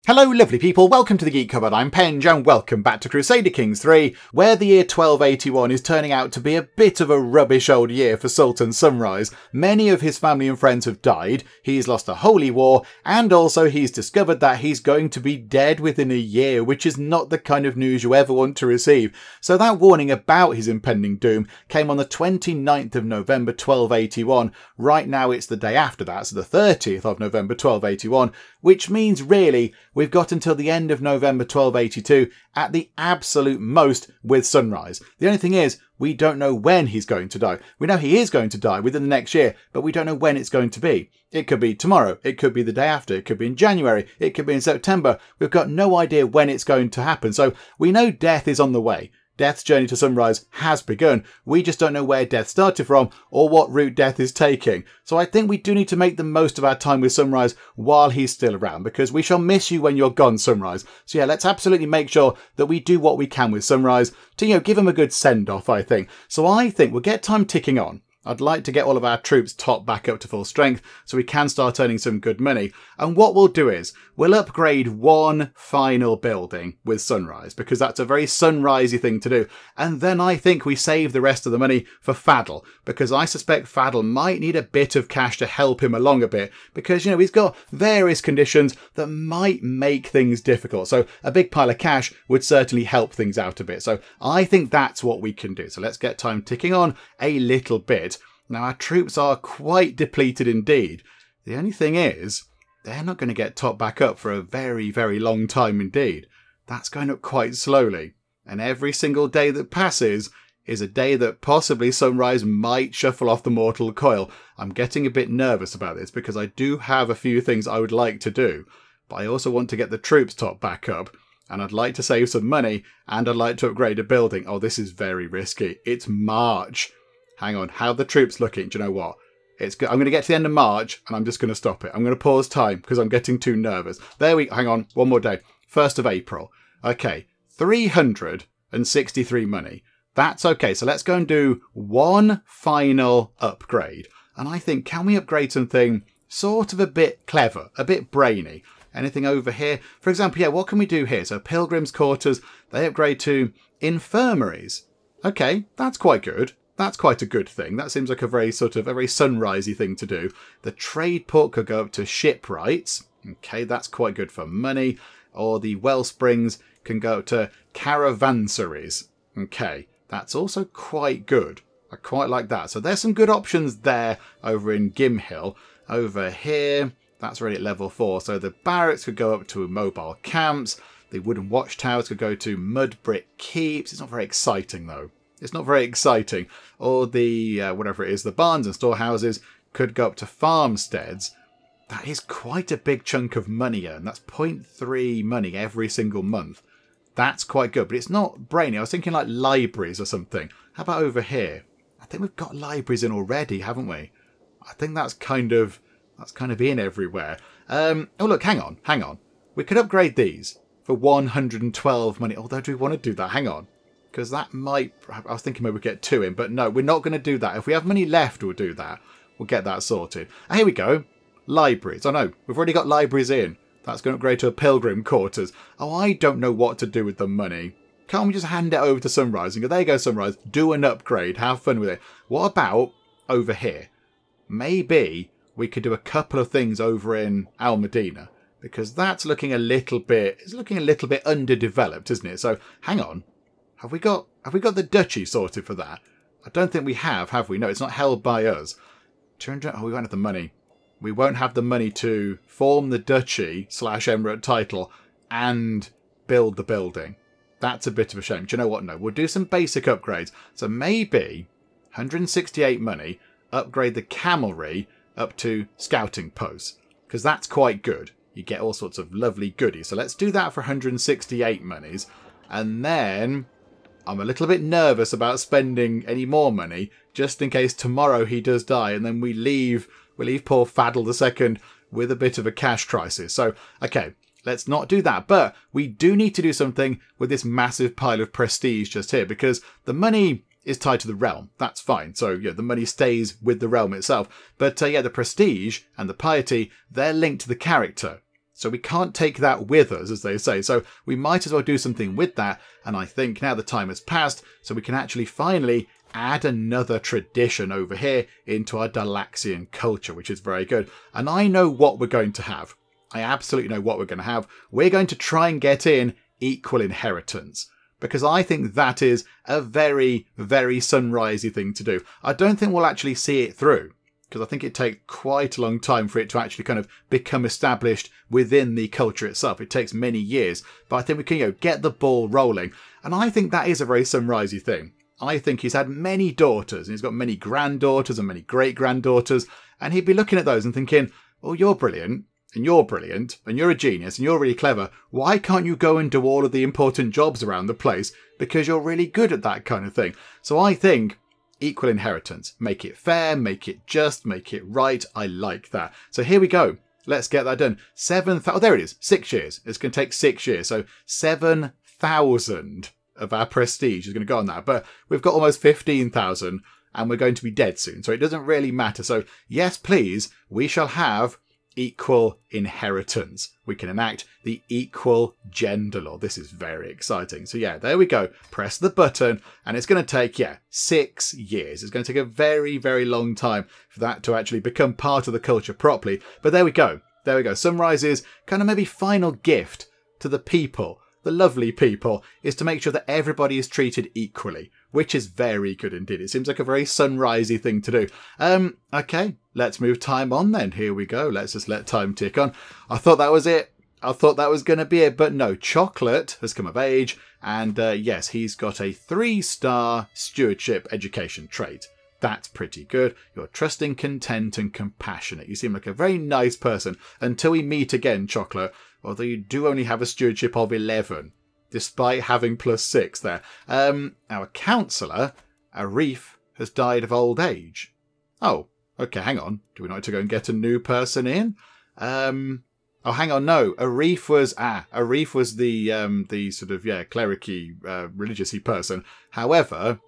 Hello lovely people, welcome to the Geek Cupboard, I'm Penge and welcome back to Crusader Kings 3, where the year 1281 is turning out to be a bit of a rubbish old year for Sultan Sunrise. Many of his family and friends have died, he's lost a holy war, and also he's discovered that he's going to be dead within a year, which is not the kind of news you ever want to receive. So that warning about his impending doom came on the 29th of November 1281. Right now it's the day after that, so the 30th of November 1281, which means really we've got until the end of November 1282 at the absolute most with Sunrise. The only thing is, we don't know when he's going to die. We know he is going to die within the next year, but we don't know when it's going to be. It could be tomorrow, it could be the day after, it could be in January, it could be in September. We've got no idea when it's going to happen. So we know death is on the way. Death's journey to Sunrise has begun. We just don't know where death started from or what route death is taking. So I think we do need to make the most of our time with Sunrise while he's still around, because we shall miss you when you're gone, Sunrise. So yeah, let's absolutely make sure that we do what we can with Sunrise to, give him a good send-off, I think. So I think we'll get time ticking on. I'd like to get all of our troops topped back up to full strength so we can start earning some good money. And what we'll do is we'll upgrade one final building with Sunrise, because that's a very Sunrisey thing to do. And then I think we save the rest of the money for Fadl, because I suspect Fadl might need a bit of cash to help him along a bit, because, he's got various conditions that might make things difficult. So a big pile of cash would certainly help things out a bit. So I think that's what we can do. So let's get time ticking on a little bit. Now, our troops are quite depleted indeed. The only thing is, they're not going to get topped back up for a very, very long time indeed. That's going up quite slowly. And every single day that passes is a day that possibly Sunrise might shuffle off the mortal coil. I'm getting a bit nervous about this because I do have a few things I would like to do. But I also want to get the troops topped back up. And I'd like to save some money. And I'd like to upgrade a building. Oh, this is very risky. It's March. Hang on, how are the troops looking? Do you know what? I'm going to get to the end of March and I'm just going to stop it. I'm going to pause time because I'm getting too nervous. Hang on, one more day. 1st of April. Okay, 363 money. That's okay. So let's go and do one final upgrade. And I think, can we upgrade something sort of a bit clever, a bit brainy? Anything over here? For example, yeah, what can we do here? So Pilgrims' Quarters, they upgrade to infirmaries. Okay, that's quite good. That's quite a good thing. That seems like a very Sunrisey thing to do. The trade port could go up to shipwrights. Okay, that's quite good for money. Or the wellsprings can go up to caravansaries. Okay, that's also quite good. I quite like that. So there's some good options there over in Gimhill. Over here, that's already at level 4. So the barracks could go up to mobile camps. The wooden watchtowers could go to mud brick keeps. It's not very exciting though. It's not very exciting. Or the, whatever it is, the barns and storehouses could go up to farmsteads. That is quite a big chunk of money earned. That's 0.3 money every single month. That's quite good, but it's not brainy. I was thinking like libraries or something. How about over here? I think we've got libraries in already, haven't we? I think that's kind of in everywhere. Oh look, hang on. We could upgrade these for 112 money. Although, do we want to do that? Hang on. Because that might... I was thinking maybe we'd get 2 in, but no, we're not going to do that. If we have money left, we'll do that. We'll get that sorted. And here we go. Libraries. Oh no, we've already got libraries in. That's going to upgrade to a pilgrim quarters. Oh, I don't know what to do with the money. Can't we just hand it over to Sunrise and go, there you go, Sunrise, do an upgrade, have fun with it. What about over here? Maybe we could do a couple of things over in Al Medina, because that's looking a little bit... It's looking a little bit underdeveloped, isn't it? So, hang on. Have we got the duchy sorted for that? I don't think we have we? No, it's not held by us. 200. Oh, we won't have the money. We won't have the money to form the duchy / emirate title and build the building. That's a bit of a shame. Do you know what? No, we'll do some basic upgrades. So maybe 168 money, upgrade the camelry up to scouting posts, because that's quite good. You get all sorts of lovely goodies. So let's do that for 168 monies. And then... I'm a little bit nervous about spending any more money, just in case tomorrow he does die, and then we leave poor Fadl II with a bit of a cash crisis. So, okay, let's not do that. But we do need to do something with this massive pile of prestige just here, because the money is tied to the realm. That's fine. So, yeah, the money stays with the realm itself. But, yeah, the prestige and the piety, they're linked to the character. So we can't take that with us, as they say. So we might as well do something with that. And I think now the time has passed, so we can actually finally add another tradition over here into our Dahlaksian culture, which is very good. And I know what we're going to have. I absolutely know what we're going to have. We're going to try and get in equal inheritance, because I think that is a very, very sunrisey thing to do. I don't think we'll actually see it through, because I think it takes quite a long time for it to actually kind of become established within the culture itself. It takes many years, but I think we can, get the ball rolling. And I think that is a very sunrisey thing. I think he's had many daughters, and he's got many granddaughters and many great-granddaughters, and he'd be looking at those and thinking, oh, you're brilliant, and you're a genius, and you're really clever. Why can't you go and do all of the important jobs around the place? Because you're really good at that kind of thing. So I think equal inheritance. Make it fair, make it just, make it right. I like that. So here we go. Let's get that done. Oh, there it is. 6 years. It's going to take 6 years. So 7,000 of our prestige is going to go on that. But we've got almost 15,000 and we're going to be dead soon. So it doesn't really matter. So yes, please, we shall have equal inheritance. We can enact the equal gender law. This is very exciting. So yeah, there we go. Press the button and it's going to take, 6 years. It's going to take a very, very long time for that to actually become part of the culture properly. But there we go. There we go. Sunrise's kind of maybe final gift to the people, the lovely people, is to make sure that everybody is treated equally, which is very good indeed. It seems like a very sunrisey thing to do. Okay, let's move time on then. Here we go. Let's just let time tick on. I thought that was it. I thought that was going to be it, but no. Chocolate has come of age, and yes, he's got a 3-star stewardship education trait. That's pretty good. You're trusting, content, and compassionate. You seem like a very nice person until we meet again, Chocolate. Although you do only have a stewardship of 11, despite having +6 there. Our counsellor, Arif, has died of old age. Oh, okay, hang on. Do we need to go and get a new person in? Oh, hang on, no. Arif was the sort of, cleric-y, religious-y person. However,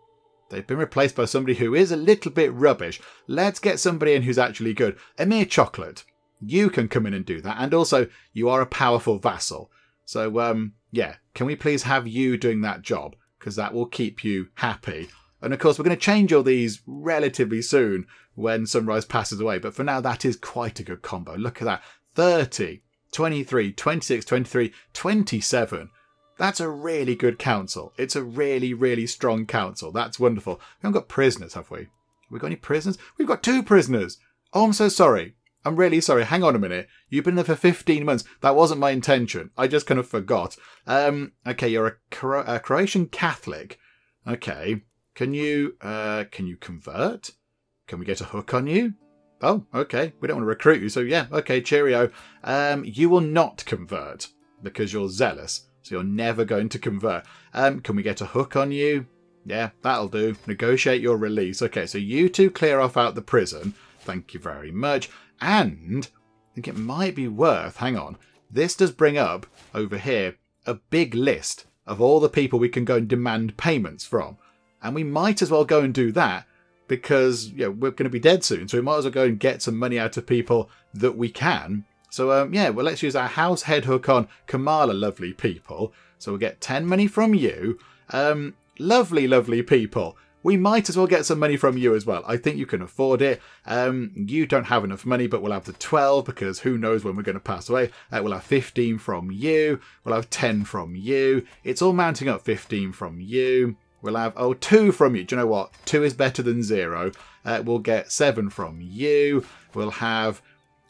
they've been replaced by somebody who is a little bit rubbish. Let's get somebody in who's actually good. Emir Chocolate. You can come in and do that. And also, you are a powerful vassal. So, can we please have you doing that job? Because that will keep you happy. And of course, we're going to change all these relatively soon when Sunrise passes away. But for now, that is quite a good combo. Look at that. 30, 23, 26, 23, 27. That's a really good council. It's a really, really strong council. That's wonderful. We haven't got prisoners, have we? Have we got any prisoners? We've got 2 prisoners. Oh, I'm so sorry. I'm really sorry. Hang on a minute. You've been there for 15 months. That wasn't my intention. I just kind of forgot. Okay, you're a Croatian Catholic. Okay. Can you convert? Can we get a hook on you? Oh, okay. We don't want to recruit you, so yeah. Okay, cheerio. You will not convert because you're zealous. So you're never going to convert. Can we get a hook on you? Yeah, that'll do. Negotiate your release. Okay, so you two clear off out the prison. Thank you very much. And I think it might be worth, hang on, this does bring up over here a big list of all the people we can go and demand payments from. And we might as well go and do that because we're going to be dead soon. So we might as well go and get some money out of people that we can. So well, let's use our house head hook on Kamala, lovely people. So we'll get 10 money from you. Lovely, lovely people. We might as well get some money from you as well. I think you can afford it. You don't have enough money, but we'll have the 12 because who knows when we're going to pass away. We'll have 15 from you. We'll have 10 from you. It's all mounting up. 15 from you. We'll have, 2 from you. Do you know what? 2 is better than 0. We'll get 7 from you. We'll have,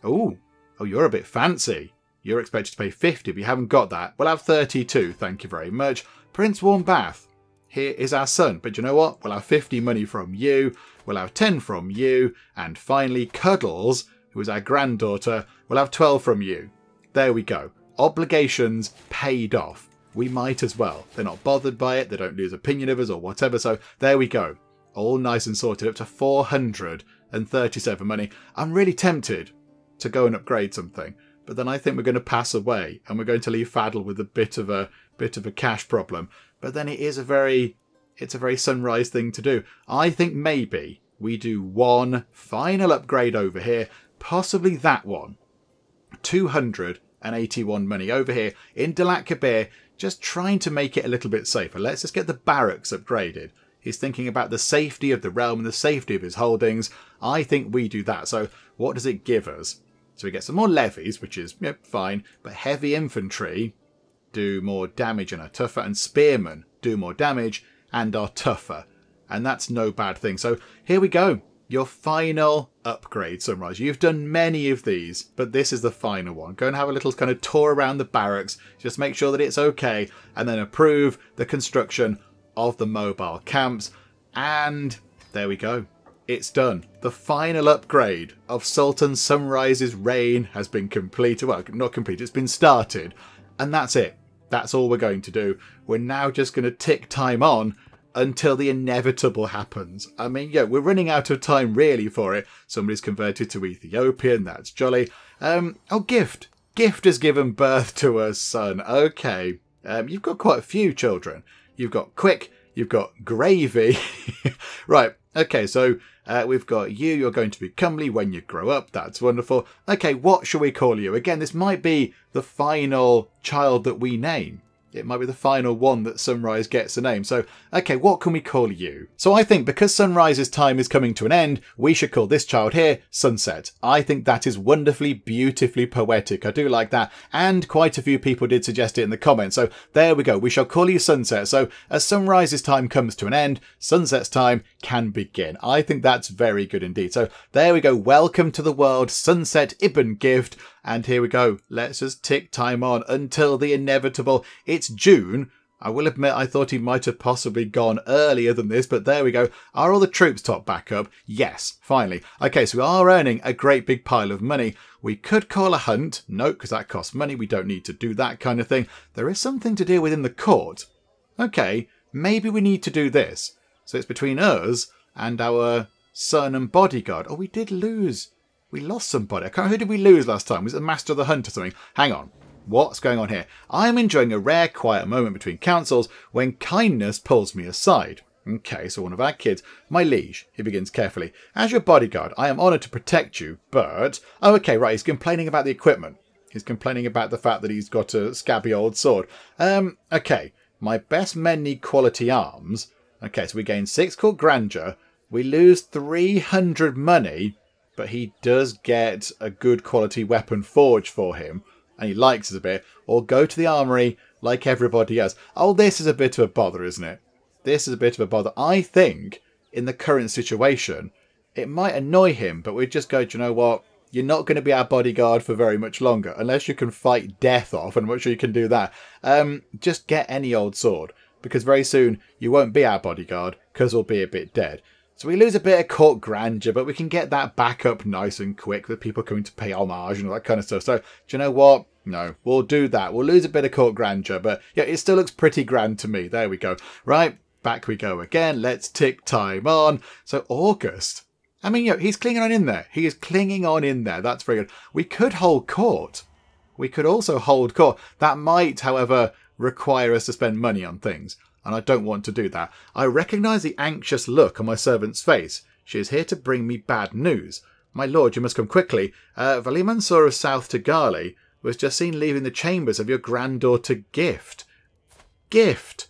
oh, you're a bit fancy. You're expected to pay 50, but you haven't got that. We'll have 32. Thank you very much. Prince Warm Bath. Here is our son. But you know what? We'll have 50 money from you. We'll have 10 from you. And finally, Cuddles, who is our granddaughter, will have 12 from you. There we go. Obligations paid off. We might as well. They're not bothered by it. They don't lose opinion of us or whatever. So there we go. All nice and sorted up to 437 money. I'm really tempted to go and upgrade something. But then I think we're going to pass away and we're going to leave Fadl with a bit of a cash problem. But then it's a very Sunrise thing to do. I think maybe we do one final upgrade over here, possibly that one. 200 and 81 money. Over here in Dahlaksian, just trying to make it a little bit safer. Let's just get the barracks upgraded. He's thinking about the safety of the realm and the safety of his holdings. I think we do that. So what does it give us? So we get some more levies, which is fine. But heavy infantry do more damage and are tougher. And spearmen do more damage and are tougher. And that's no bad thing. So here we go. Your final upgrade, Sunrise. You've done many of these, but this is the final one. Go and have a little kind of tour around the barracks. Just make sure that it's okay. And then approve the construction of the mobile camps. And there we go. It's done. The final upgrade of Sultan Sunrise's reign has been completed. Well, not completed. It's been started. And that's it. That's all we're going to do. We're now just going to tick time on until the inevitable happens. I mean, yeah, we're running out of time really for it. Somebody's converted to Ethiopian. That's jolly. Oh, Gift. Gift has given birth to a son. Okay. You've got quite a few children. You've got Quick. You've got Gravy. Right. Okay, so we've got you. You're going to be comely when you grow up. That's wonderful. Okay, what shall we call you? Again, this might be the final child that we name. It might be the final one that Sunrise gets a name. So, okay, what can we call you? So I think because Sunrise's time is coming to an end, we should call this child here Sunset. I think that is wonderfully, beautifully poetic. I do like that. And quite a few people did suggest it in the comments. So there we go. We shall call you Sunset. So as Sunrise's time comes to an end, Sunset's time can begin. I think that's very good indeed. So there we go. Welcome to the world, Sunset Ibn Gift. And here we go. Let's just tick time on until the inevitable. It's June. I will admit I thought he might have possibly gone earlier than this, but there we go. Are all the troops topped back up? Yes, finally. Okay, so we are earning a great big pile of money. We could call a hunt. No, because that costs money. We don't need to do that kind of thing. There is something to deal with in the court. Okay, maybe we need to do this. So it's between us and our son and bodyguard. Oh, we did lose. We lost somebody. I can't remember, who did we lose last time? Was it the Master of the Hunt or something? Hang on. What's going on here? I'm enjoying a rare quiet moment between councils when kindness pulls me aside. Okay, so one of our kids. My liege, he begins carefully. As your bodyguard, I am honoured to protect you, but... Oh, okay, right, he's complaining about the equipment. He's complaining about the fact that he's got a scabby old sword. Okay, my best men need quality arms. Okay, so we gain 6 court grandeur. We lose 300 money... But he does get a good quality weapon forged for him. And he likes it a bit. Or go to the armory like everybody else. Oh, this is a bit of a bother, isn't it? This is a bit of a bother. I think, in the current situation, it might annoy him. But we'd just go, do you know what? You're not going to be our bodyguard for very much longer. Unless you can fight death off. And I'm not sure you can do that. Just get any old sword. Because very soon, you won't be our bodyguard. Because we'll be a bit dead. So we lose a bit of court grandeur, but we can get that back up nice and quick with people coming to pay homage and all that kind of stuff. So, do you know what? No, we'll do that. We'll lose a bit of court grandeur, but yeah, it still looks pretty grand to me. There we go. Right, back we go again. Let's tick time on. So August. I mean, he's clinging on in there. He is clinging on in there. That's very good. We could hold court. We could also hold court. That might, however, require us to spend money on things. And I don't want to do that. I recognise the anxious look on my servant's face. She is here to bring me bad news. My lord, you must come quickly. Vali Mansur of South Tagali was just seen leaving the chambers of your granddaughter Gift. Gift?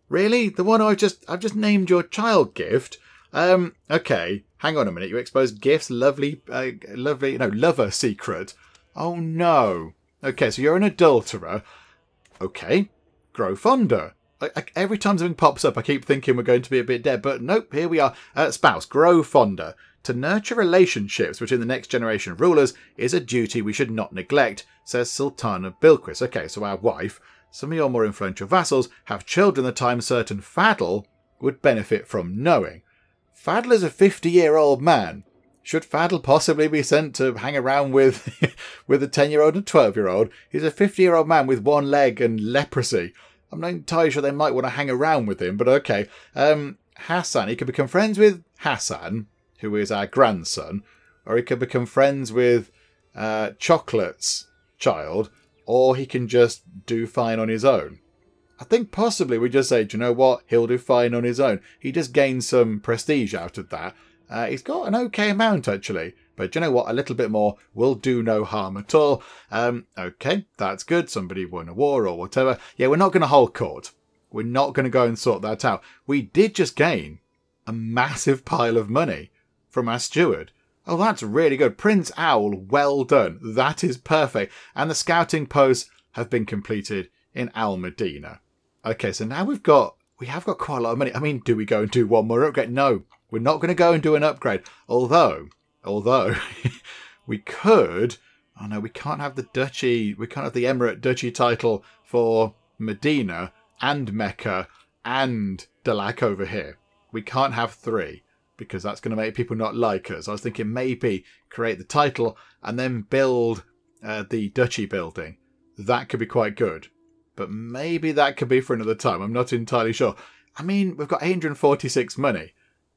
Really? The one I've just named your child Gift? Okay. Hang on a minute. You exposed Gift's lover secret. Oh no. Okay, so you're an adulterer. Okay. Grow fonder. Every time something pops up, I keep thinking we're going to be a bit dead, but nope, here we are. Spouse, grow fonder. To nurture relationships between the next generation of rulers is a duty we should not neglect, says Sultan of Bilquis. Okay, so our wife, some of your more influential vassals, have children the time certain Fadl would benefit from knowing. Fadl is a 50-year-old man. Should Fadl possibly be sent to hang around with a 10-year-old and 12-year-old? He's a 50-year-old man with one leg and leprosy. I'm not entirely sure they might want to hang around with him, but okay. Hassan, he could become friends with Hassan, who is our grandson, or he could become friends with Chocolate's child, or he can just do fine on his own. I think possibly we just say, do you know what? He'll do fine on his own. He just gains some prestige out of that. He's got an okay amount, actually. But you know what? A little bit more will do no harm at all. Okay, that's good. Somebody won a war or whatever. Yeah, we're not going to hold court. We're not going to go and sort that out. We did just gain a massive pile of money from our steward. Oh, that's really good. Prince Owl, well done. That is perfect. And the scouting posts have been completed in Al Medina. Okay, so now we have got quite a lot of money. I mean, do we go and do one more upgrade? No, we're not going to go and do an upgrade. Although we could. Oh no, we can't have the duchy. We can't have the Emirate duchy title for Medina and Mecca and Dalak over here. We can't have 3 because that's going to make people not like us. I was thinking maybe create the title and then build the duchy building. That could be quite good. But maybe that could be for another time. I'm not entirely sure. I mean, we've got 846 money.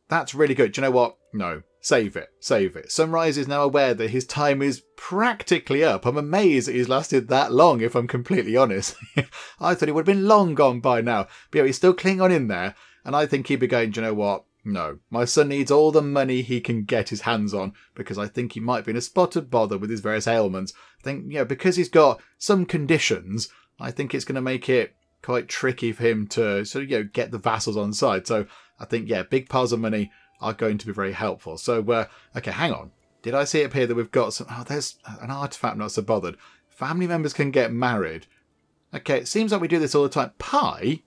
That's really good. Do you know what? No. Save it. Save it. Sunrise is now aware that his time is practically up. I'm amazed that he's lasted that long, if I'm completely honest. I thought he would have been long gone by now. But yeah, he's still clinging on in there. And I think he'd be going, do you know what? No. My son needs all the money he can get his hands on because I think he might be in a spot of bother with his various ailments. I think, because he's got some conditions, I think it's going to make it quite tricky for him to sort of, get the vassals on side. So I think, big piles of money are going to be very helpful. So, okay, hang on. Did I see up here that we've got some... Oh, there's an artifact, I'm not so bothered. Family members can get married. Okay, it seems like we do this all the time. Pie?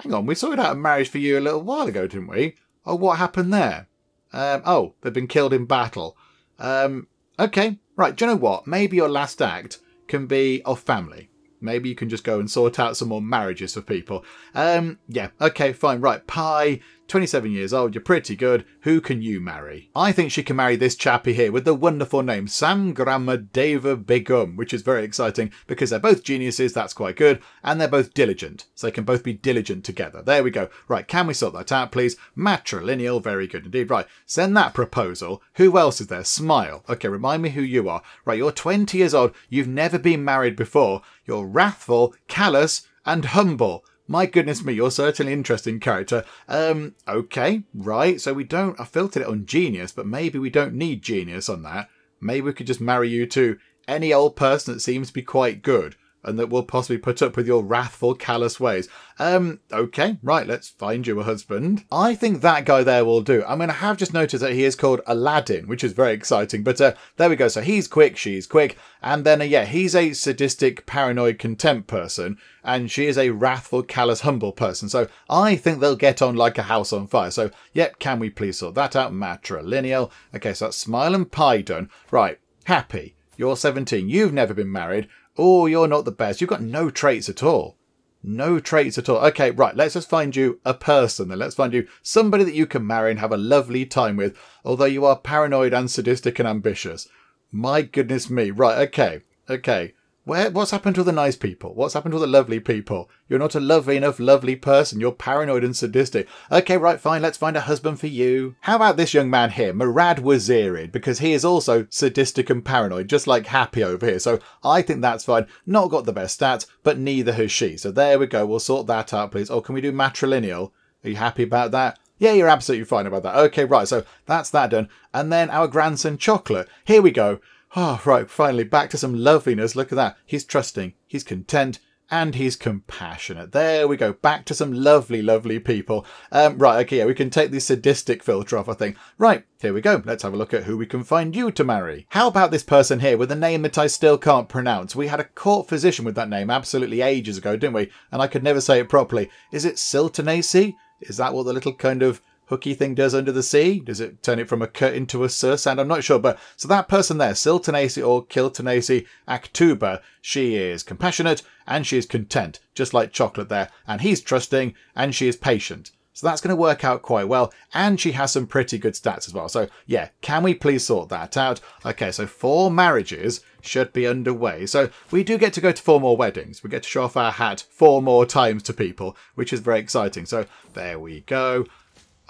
Hang on, we sorted out a marriage for you a little while ago, didn't we? Oh, what happened there? Oh, they've been killed in battle. Okay, right, do you know what? Maybe your last act can be of family. Maybe you can just go and sort out some more marriages for people. Yeah, okay, fine. Right, Pi, 27 years old, you're pretty good. Who can you marry? I think she can marry this chappie here with the wonderful name Samgramadeva Begum, which is very exciting because they're both geniuses, that's quite good, and they're both diligent, so they can both be diligent together. There we go. Right, can we sort that out, please? Matrilineal, very good indeed. Right, send that proposal. Who else is there? Smile. Okay, remind me who you are. Right, you're 20 years old, you've never been married before, you're wrathful, callous, and humble. My goodness me, you're certainly an interesting character. Okay, right, so I filtered it on genius, but maybe we don't need genius on that. Maybe we could just marry you to any old person that seems to be quite good and that will possibly put up with your wrathful, callous ways. Okay, right, let's find you a husband. I think that guy there will do. I mean, I have just noticed that he is called Aladdin, which is very exciting, but there we go. So he's quick, she's quick, and then, he's a sadistic, paranoid, contempt person, and she is a wrathful, callous, humble person. So I think they'll get on like a house on fire. So, yep, can we please sort that out? Matrilineal. Okay, so that's Smile and Pie done. Right, Happy, you're 17, you've never been married. Oh, you're not the best. You've got no traits at all. No traits at all. Okay, right. Let's just find you a person then. Let's find you somebody that you can marry and have a lovely time with. Although you are paranoid and sadistic and ambitious. My goodness me. Right, okay. Okay. What's happened to the nice people? What's happened to the lovely people? You're not a lovely enough lovely person. You're paranoid and sadistic. Okay, right, fine. Let's find a husband for you. How about this young man here, Murad Wazirid? Because he is also sadistic and paranoid, just like Happy over here. So I think that's fine. Not got the best stats, but neither has she. So there we go. We'll sort that out, please. Oh, can we do matrilineal? Are you happy about that? Yeah, you're absolutely fine about that. Okay, right. So that's that done. And then our grandson Chocolate. Here we go. Oh, right, finally, back to some loveliness. Look at that. He's trusting, he's content, and he's compassionate. There we go. Back to some lovely, lovely people. Right, okay, yeah, we can take the sadistic filter off, I think. Right, here we go. Let's have a look at who we can find you to marry. How about this person here with a name that I still can't pronounce? We had a court physician with that name absolutely ages ago, didn't we? And I could never say it properly. Is it Siltanacy? Is that what the little kind of hooky thing does under the sea? Does it turn it from a k into a s sound? I'm not sure, but so that person there, Siltanacy or Kiltanacy Aktuba, she is compassionate and she is content, just like Chocolate there, and he's trusting and she is patient. So that's going to work out quite well, and she has some pretty good stats as well. So yeah, can we please sort that out? Okay, so 4 marriages should be underway. So we do get to go to 4 more weddings. We get to show off our hat 4 more times to people, which is very exciting. So there we go.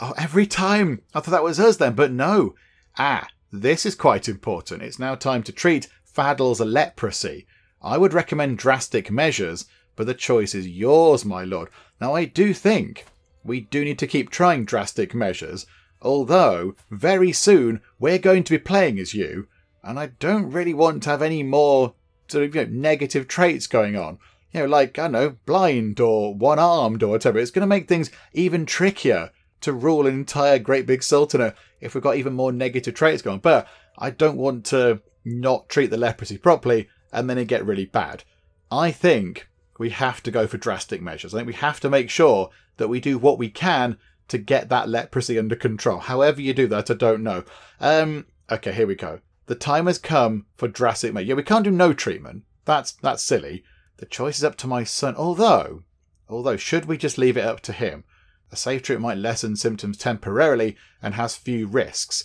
Oh, every time. I thought that was us then, but no. This is quite important. It's now time to treat Fadl's leprosy. I would recommend drastic measures, but the choice is yours, my lord. Now, I do think we do need to keep trying drastic measures, Although, very soon, we're going to be playing as you, and I don't really want to have any more sort of, negative traits going on. Like, I don't know, blind or one-armed or whatever. It's going to make things even trickier to rule an entire great big sultanate if we've got even more negative traits going. But I don't want to not treat the leprosy properly and then it get really bad. I think we have to go for drastic measures. I think we have to make sure that we do what we can to get that leprosy under control. However you do that, I don't know. Okay, here we go. The time has come for drastic measures. Yeah, we can't do no treatment. That's silly. The choice is up to my son. Although, should we just leave it up to him? A safe treatment might lessen symptoms temporarily and has few risks.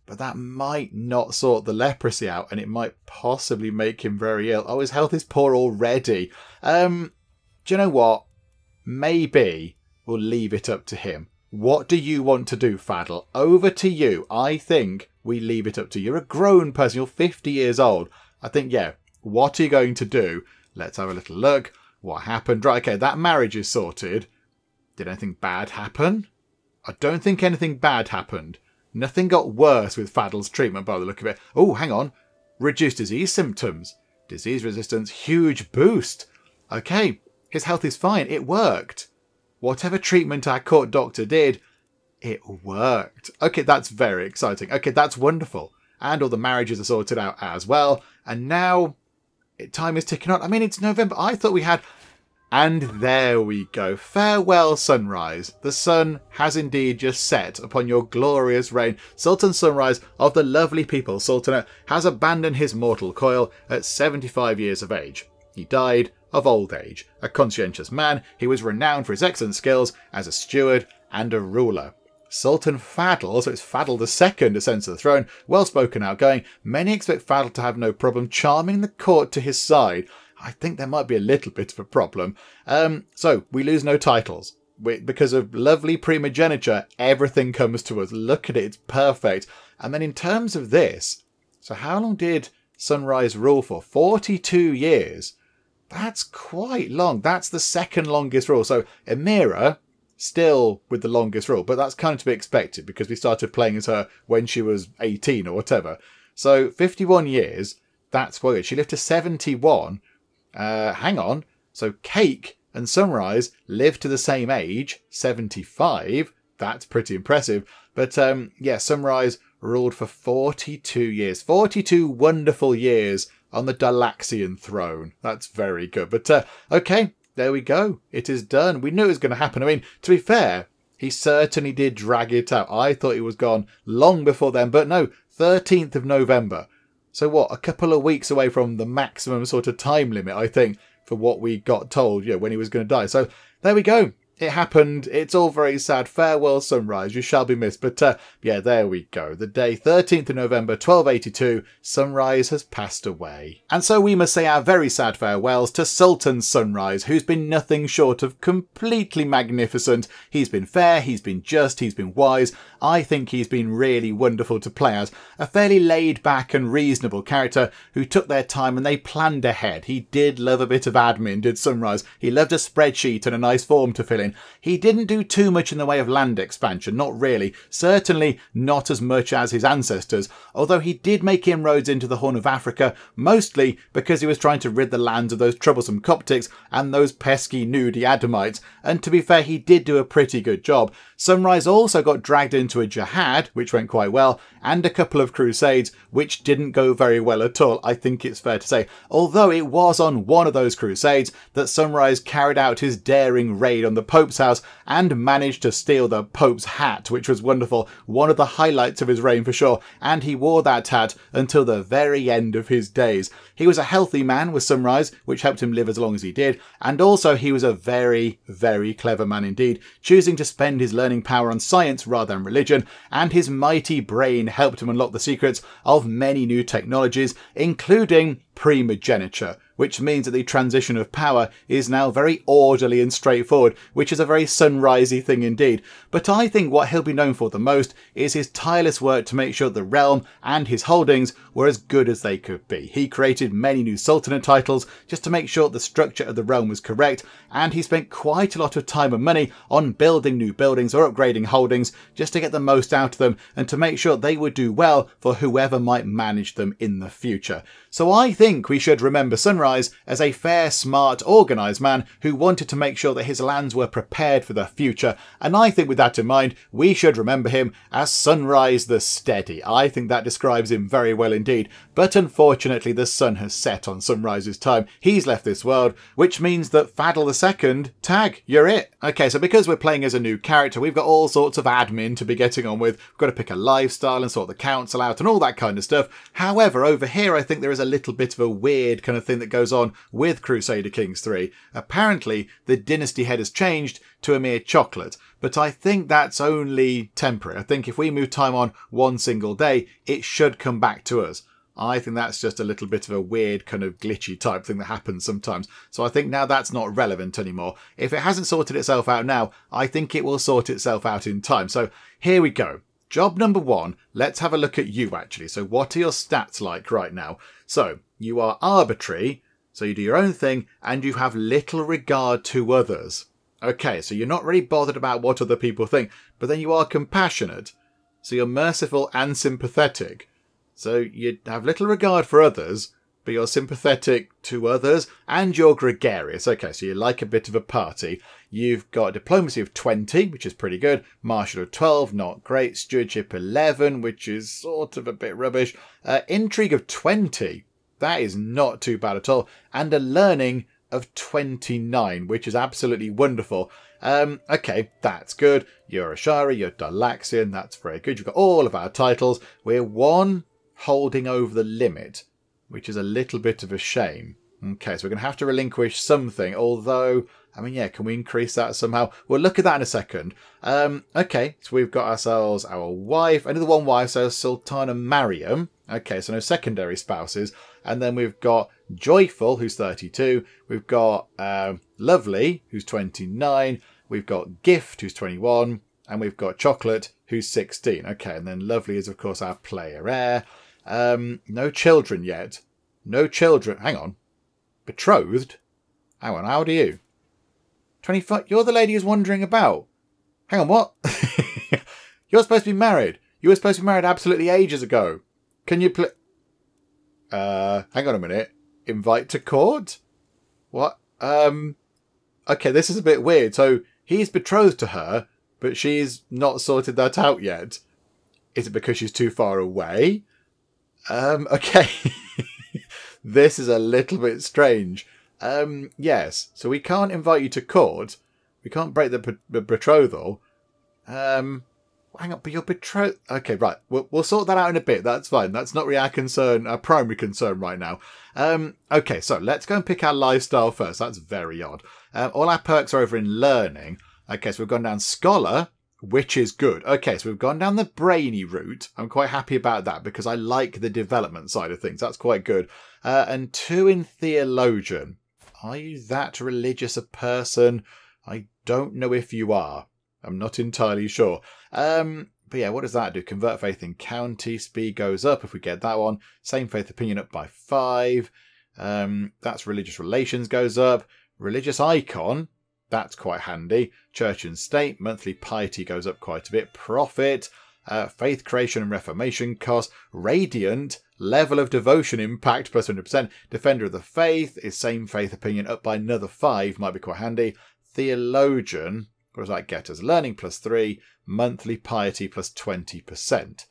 But that might not sort the leprosy out, and it might possibly make him very ill. Oh, his health is poor already. Do you know what? Maybe we'll leave it up to him. What do you want to do, Fadl? Over to you. I think we leave it up to you. You're a grown person. You're 50 years old. I think, yeah, what are you going to do? Let's have a little look. What happened? Right, okay, that marriage is sorted. Did anything bad happen? I don't think anything bad happened. Nothing got worse with Fadl's treatment by the look of it. Oh, hang on. Reduced disease symptoms. Disease resistance, huge boost. Okay, his health is fine. It worked. Whatever treatment our court doctor did, it worked. Okay, that's very exciting. Okay, that's wonderful. And all the marriages are sorted out as well. And now time is ticking on. I mean, it's November. I thought we had... And there we go. Farewell, Sunrise. The sun has indeed just set upon your glorious reign. Sultan Sunrise of the lovely people Sultanate has abandoned his mortal coil at 75 years of age. He died of old age. A conscientious man, he was renowned for his excellent skills as a steward and a ruler. Sultan Fadl, so it's Fadl II, ascends to the throne, well-spoken, outgoing. Many expect Fadl to have no problem charming the court to his side. I think there might be a little bit of a problem. So, we lose no titles. Because of lovely primogeniture, everything comes to us. Look at it, it's perfect. And then in terms of this, so how long did Sunrise rule for? 42 years. That's quite long. That's the second longest rule. So, Emira, still with the longest rule, but that's kind of to be expected because we started playing as her when she was 18 or whatever. So, 51 years, that's quite good. She lived to 71. Hang on. So Cake and Sunrise lived to the same age, 75. That's pretty impressive. But yeah, Sunrise ruled for 42 years. 42 wonderful years on the Dahlaksian throne. That's very good. But okay, there we go. It is done. We knew it was going to happen. I mean, to be fair, he certainly did drag it out. I thought he was gone long before then. But no, 13th of November. So what, a couple of weeks away from the maximum sort of time limit, I think, for what we got told, when he was going to die. So there we go. It happened. It's all very sad. Farewell, Sunrise. You shall be missed. But yeah, there we go. The day 13th of November, 1282, Sunrise has passed away. And so we must say our very sad farewells to Sultan Sunrise, who's been nothing short of completely magnificent. He's been fair, he's been just, he's been wise. I think he's been really wonderful to play as. A fairly laid back and reasonable character who took their time and they planned ahead. He did love a bit of admin, did Sunrise. He loved a spreadsheet and a nice form to fill in. He didn't do too much in the way of land expansion, not really. Certainly not as much as his ancestors, although he did make inroads into the Horn of Africa, mostly because he was trying to rid the lands of those troublesome Coptics and those pesky nudie Adamites, and to be fair, he did do a pretty good job. Sunrise also got dragged into a jihad, which went quite well, and a couple of crusades, which didn't go very well at all, I think it's fair to say. Although it was on one of those crusades that Sunrise carried out his daring raid on the Pope's house and managed to steal the Pope's hat, which was wonderful. One of the highlights of his reign for sure, and he wore that hat until the very end of his days. He was a healthy man with Sunrise, which helped him live as long as he did, and also he was a very, very clever man indeed, choosing to spend his learning power on science rather than religion, and his mighty brain helped him unlock the secrets of many new technologies, including primogeniture, which means that the transition of power is now very orderly and straightforward, which is a very Sunrisey thing indeed. But I think what he'll be known for the most is his tireless work to make sure the realm and his holdings were as good as they could be. He created many new Sultanate titles just to make sure the structure of the realm was correct, and he spent quite a lot of time and money on building new buildings or upgrading holdings just to get the most out of them and to make sure they would do well for whoever might manage them in the future. So I think we should remember Sunrise as a fair, smart, organised man who wanted to make sure that his lands were prepared for the future, and I think with that in mind we should remember him as Sunrise the Steady. I think that describes him very well indeed, but unfortunately the sun has set on Sunrise's time. He's left this world, which means that Fadl II, tag, you're it. Okay, so because we're playing as a new character, we've got all sorts of admin to be getting on with. We've got to pick a lifestyle and sort the council out and all that kind of stuff. However, over here I think there is a little bit of a weird kind of thing that goes on with Crusader Kings 3. Apparently the dynasty head has changed to a mere chocolate, but I think that's only temporary. I think if we move time on one single day, it should come back to us. I think that's just a little bit of a weird kind of glitchy type thing that happens sometimes. So I think now that's not relevant anymore. If it hasn't sorted itself out now, I think it will sort itself out in time. So here we go. Job number 1, let's have a look at you actually. So what are your stats like right now? So you are arbitrary, so you do your own thing, and you have little regard to others. Okay, so you're not really bothered about what other people think, but then you are compassionate. So you're merciful and sympathetic. So you have little regard for others, but you're sympathetic to others, and you're gregarious. Okay, so you like a bit of a party. You've got diplomacy of 20, which is pretty good. Martial of 12, not great. Stewardship 11, which is sort of a bit rubbish. Intrigue of 20, that is not too bad at all. And a learning of 29, which is absolutely wonderful. Okay, that's good. You're a Shire, you're Dahlaksian, that's very good. You've got all of our titles. We're one holding over the limit, which is a little bit of a shame. Okay, so we're going to have to relinquish something, although, I mean, yeah, can we increase that somehow? We'll look at that in a second. Okay, so we've got ourselves our wife, another one wife, so Sultana Mariam. Okay, so no secondary spouses. And then we've got Joyful, who's 32. We've got Lovely, who's 29. We've got Gift, who's 21. And we've got Chocolate, who's 16. Okay, and then Lovely is, of course, our player heir. No children yet. No children. Hang on. Betrothed? Hang on, how old are you? 25. You're the lady who's wandering about. Hang on, what? You're supposed to be married. You were supposed to be married absolutely ages ago. Can you play... hang on a minute. Invite to court? What? Okay, this is a bit weird. So, he's betrothed to her, but she's not sorted that out yet. Is it because she's too far away? Okay. This is a little bit strange. Yes. So we can't invite you to court. We can't break the betrothal. Hang on, but you're betrothed. Okay, right. We'll sort that out in a bit. That's fine. That's not really our concern, our primary concern right now. Okay, so let's go and pick our lifestyle first. That's very odd. All our perks are over in learning. Okay, so we've gone down scholar, which is good. Okay, so we've gone down the brainy route. I'm quite happy about that because I like the development side of things. That's quite good. And 2 in theologian. Are you that religious a person? I don't know if you are. I'm not entirely sure. But yeah, what does that do? Convert faith in county. Speed goes up if we get that one. Same faith opinion up by 5. That's religious relations goes up. Religious icon. That's quite handy. Church and state. Monthly piety goes up quite a bit. Profit. Faith creation and reformation cost. Radiant. Level of devotion impact plus 100%. Defender of the faith is same faith opinion up by another 5. Might be quite handy. Theologian. What does that get us? Learning plus 3. Monthly piety plus 20%.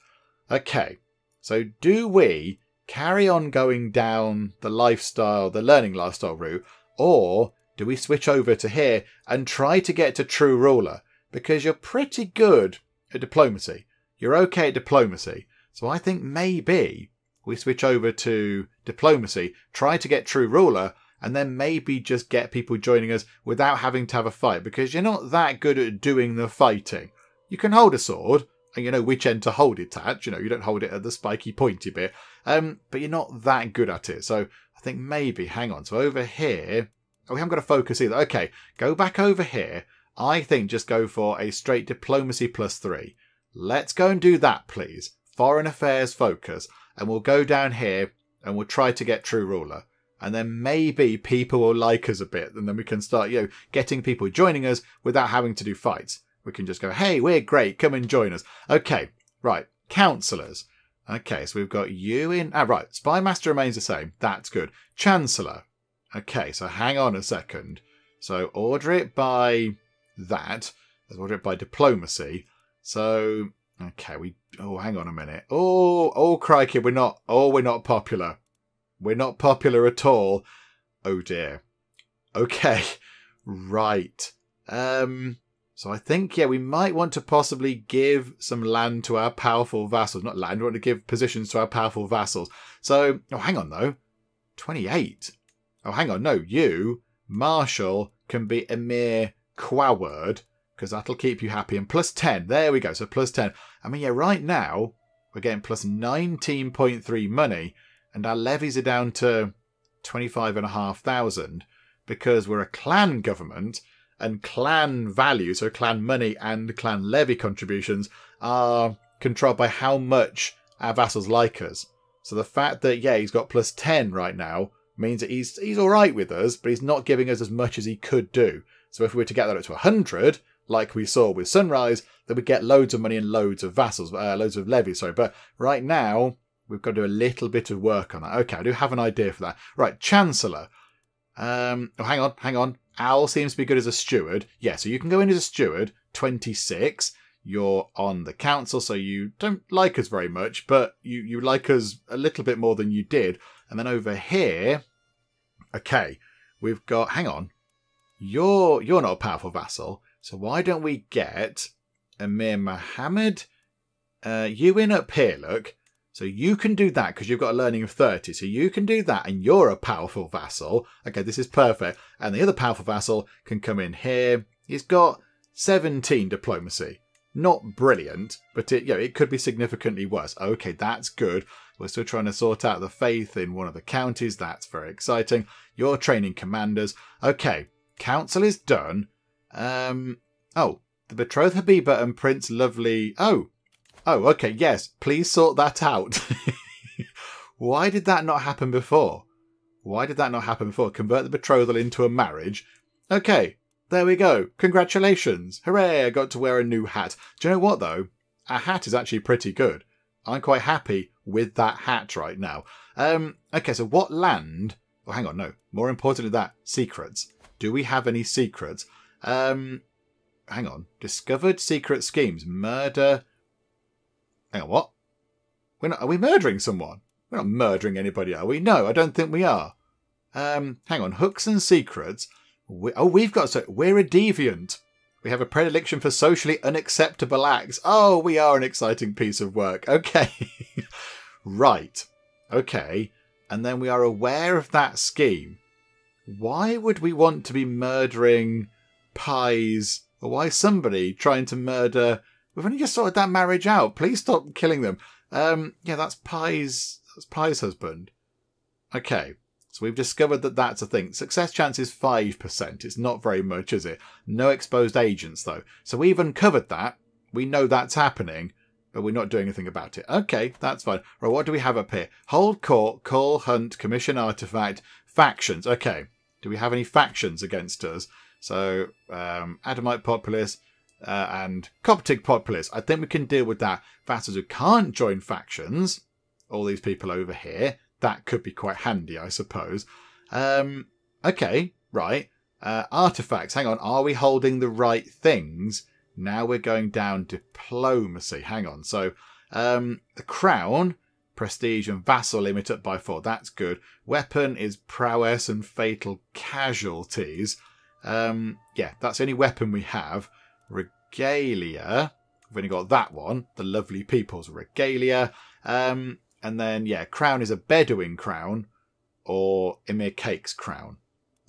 Okay. So do we carry on going down the lifestyle, the learning lifestyle route, or do we switch over to here and try to get to true ruler? Because you're pretty good at diplomacy. You're okay at diplomacy. So I think maybe we switch over to diplomacy, try to get true ruler, and then maybe just get people joining us without having to have a fight, because you're not that good at doing the fighting. You can hold a sword, and you know which end to hold it at. You know, you don't hold it at the spiky pointy bit, but you're not that good at it. So I think maybe, hang on. So over here, oh, we haven't got a focus either. Okay, go back over here. I think just go for a straight diplomacy +3. Let's go and do that, please. Foreign affairs focus. And we'll go down here and we'll try to get true ruler. And then maybe people will like us a bit. And then we can start, getting people joining us without having to do fights. We can just go, hey, we're great. Come and join us. Okay, right. Councillors. Okay, so we've got you in... Ah, right. Spy Master remains the same. That's good. Chancellor. Okay, so hang on a second. So order it by that. Let's order it by diplomacy. So, okay, oh, hang on a minute. Oh, crikey, we're not popular. We're not popular at all. Oh, dear. Okay, right. So I think, we might want to possibly give some land to our powerful vassals. Not land, we want to give positions to our powerful vassals. So, oh, hang on, though. 28. Oh, hang on, no, you, Marshal, can be Emir Quaward, because that'll keep you happy. And +10, there we go, so +10. I mean, right now, we're getting +19.3 money, and our levies are down to 25,500, because we're a clan government, and clan value, so clan money and clan levy contributions, are controlled by how much our vassals like us. So the fact that, he's got +10 right now means that he's all right with us, but he's not giving us as much as he could do. So if we were to get that up to 100, like we saw with Sunrise, then we'd get loads of money and loads of vassals, loads of levies, sorry. But right now, we've got to do a little bit of work on that. Okay, I do have an idea for that. Right, Chancellor. Oh, hang on. Owl seems to be good as a steward. Yeah, so you can go in as a steward, 26. You're on the council, so you don't like us very much, but you like us a little bit more than you did. And then over here, okay, we've got, hang on, you're not a powerful vassal, so why don't we get Emir Muhammad? You in up here, look. So you can do that because you've got a learning of 30. So you can do that and you're a powerful vassal. Okay, this is perfect. And the other powerful vassal can come in here. He's got 17 diplomacy. Not brilliant, but it could be significantly worse. Okay, that's good. We're still trying to sort out the faith in one of the counties. That's very exciting. You're training commanders. Okay, council is done. Oh, the betrothed Habiba and Prince Lovely. Oh, okay, yes. Please sort that out. Why did that not happen before? Convert the betrothal into a marriage. Okay, there we go. Congratulations. Hooray, I got to wear a new hat. Do you know what, though? Our hat is actually pretty good. I'm quite happy with that hat right now. Okay, so what land... Oh, hang on, no. More importantly than that, secrets. Do we have any secrets? Hang on. Discovered secret schemes. Murder... Hang on, what? Are we murdering someone? We're not murdering anybody, are we? No, I don't think we are. Hang on. Hooks and secrets. We're a deviant. We have a predilection for socially unacceptable acts. Oh, we are an exciting piece of work. Okay. Right. Okay. And then we are aware of that scheme. Why would we want to be murdering pies? Or why is somebody trying to murder... We've only just sorted that marriage out. Please stop killing them. That's Pie's husband. Okay. So we've discovered that that's a thing. Success chance is 5%. It's not very much, is it? No exposed agents, though. So we've uncovered that. We know that's happening, but we're not doing anything about it. Okay, that's fine. Right, what do we have up here? Hold court, call, hunt, commission artifact, factions. Okay. Do we have any factions against us? So, Adamite populace and Coptic populace. I think we can deal with that. Vassals who can't join factions. All these people over here. That could be quite handy, I suppose. Okay, right. Artifacts. Hang on. Are we holding the right things? Now we're going down diplomacy. Hang on. So, the crown, prestige and vassal limit up by 4. That's good. Weapon is prowess and fatal casualties. That's the only weapon we have. Regalia. We've only got that one. The lovely people's regalia. And then, crown is a Bedouin crown or Emir Cake's crown.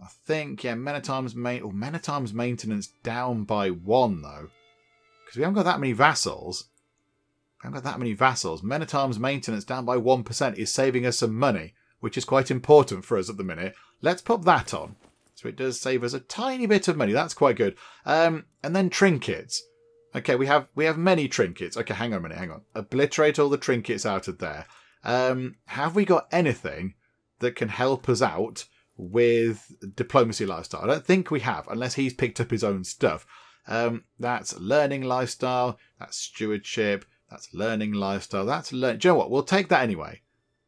I think, Menatarm's maintenance down by 1, though. Because we haven't got that many vassals. Menatarm's maintenance down by 1% is saving us some money. which is quite important for us at the minute. Let's pop that on. So it does save us a tiny bit of money. That's quite good. And then trinkets. Okay, we have many trinkets. Okay, hang on a minute, hang on. Obliterate all the trinkets out of there. Have we got anything that can help us out with diplomacy lifestyle? I don't think we have, unless he's picked up his own stuff. That's learning lifestyle. That's stewardship. That's learning lifestyle. That's learning. Do you know what? We'll take that anyway.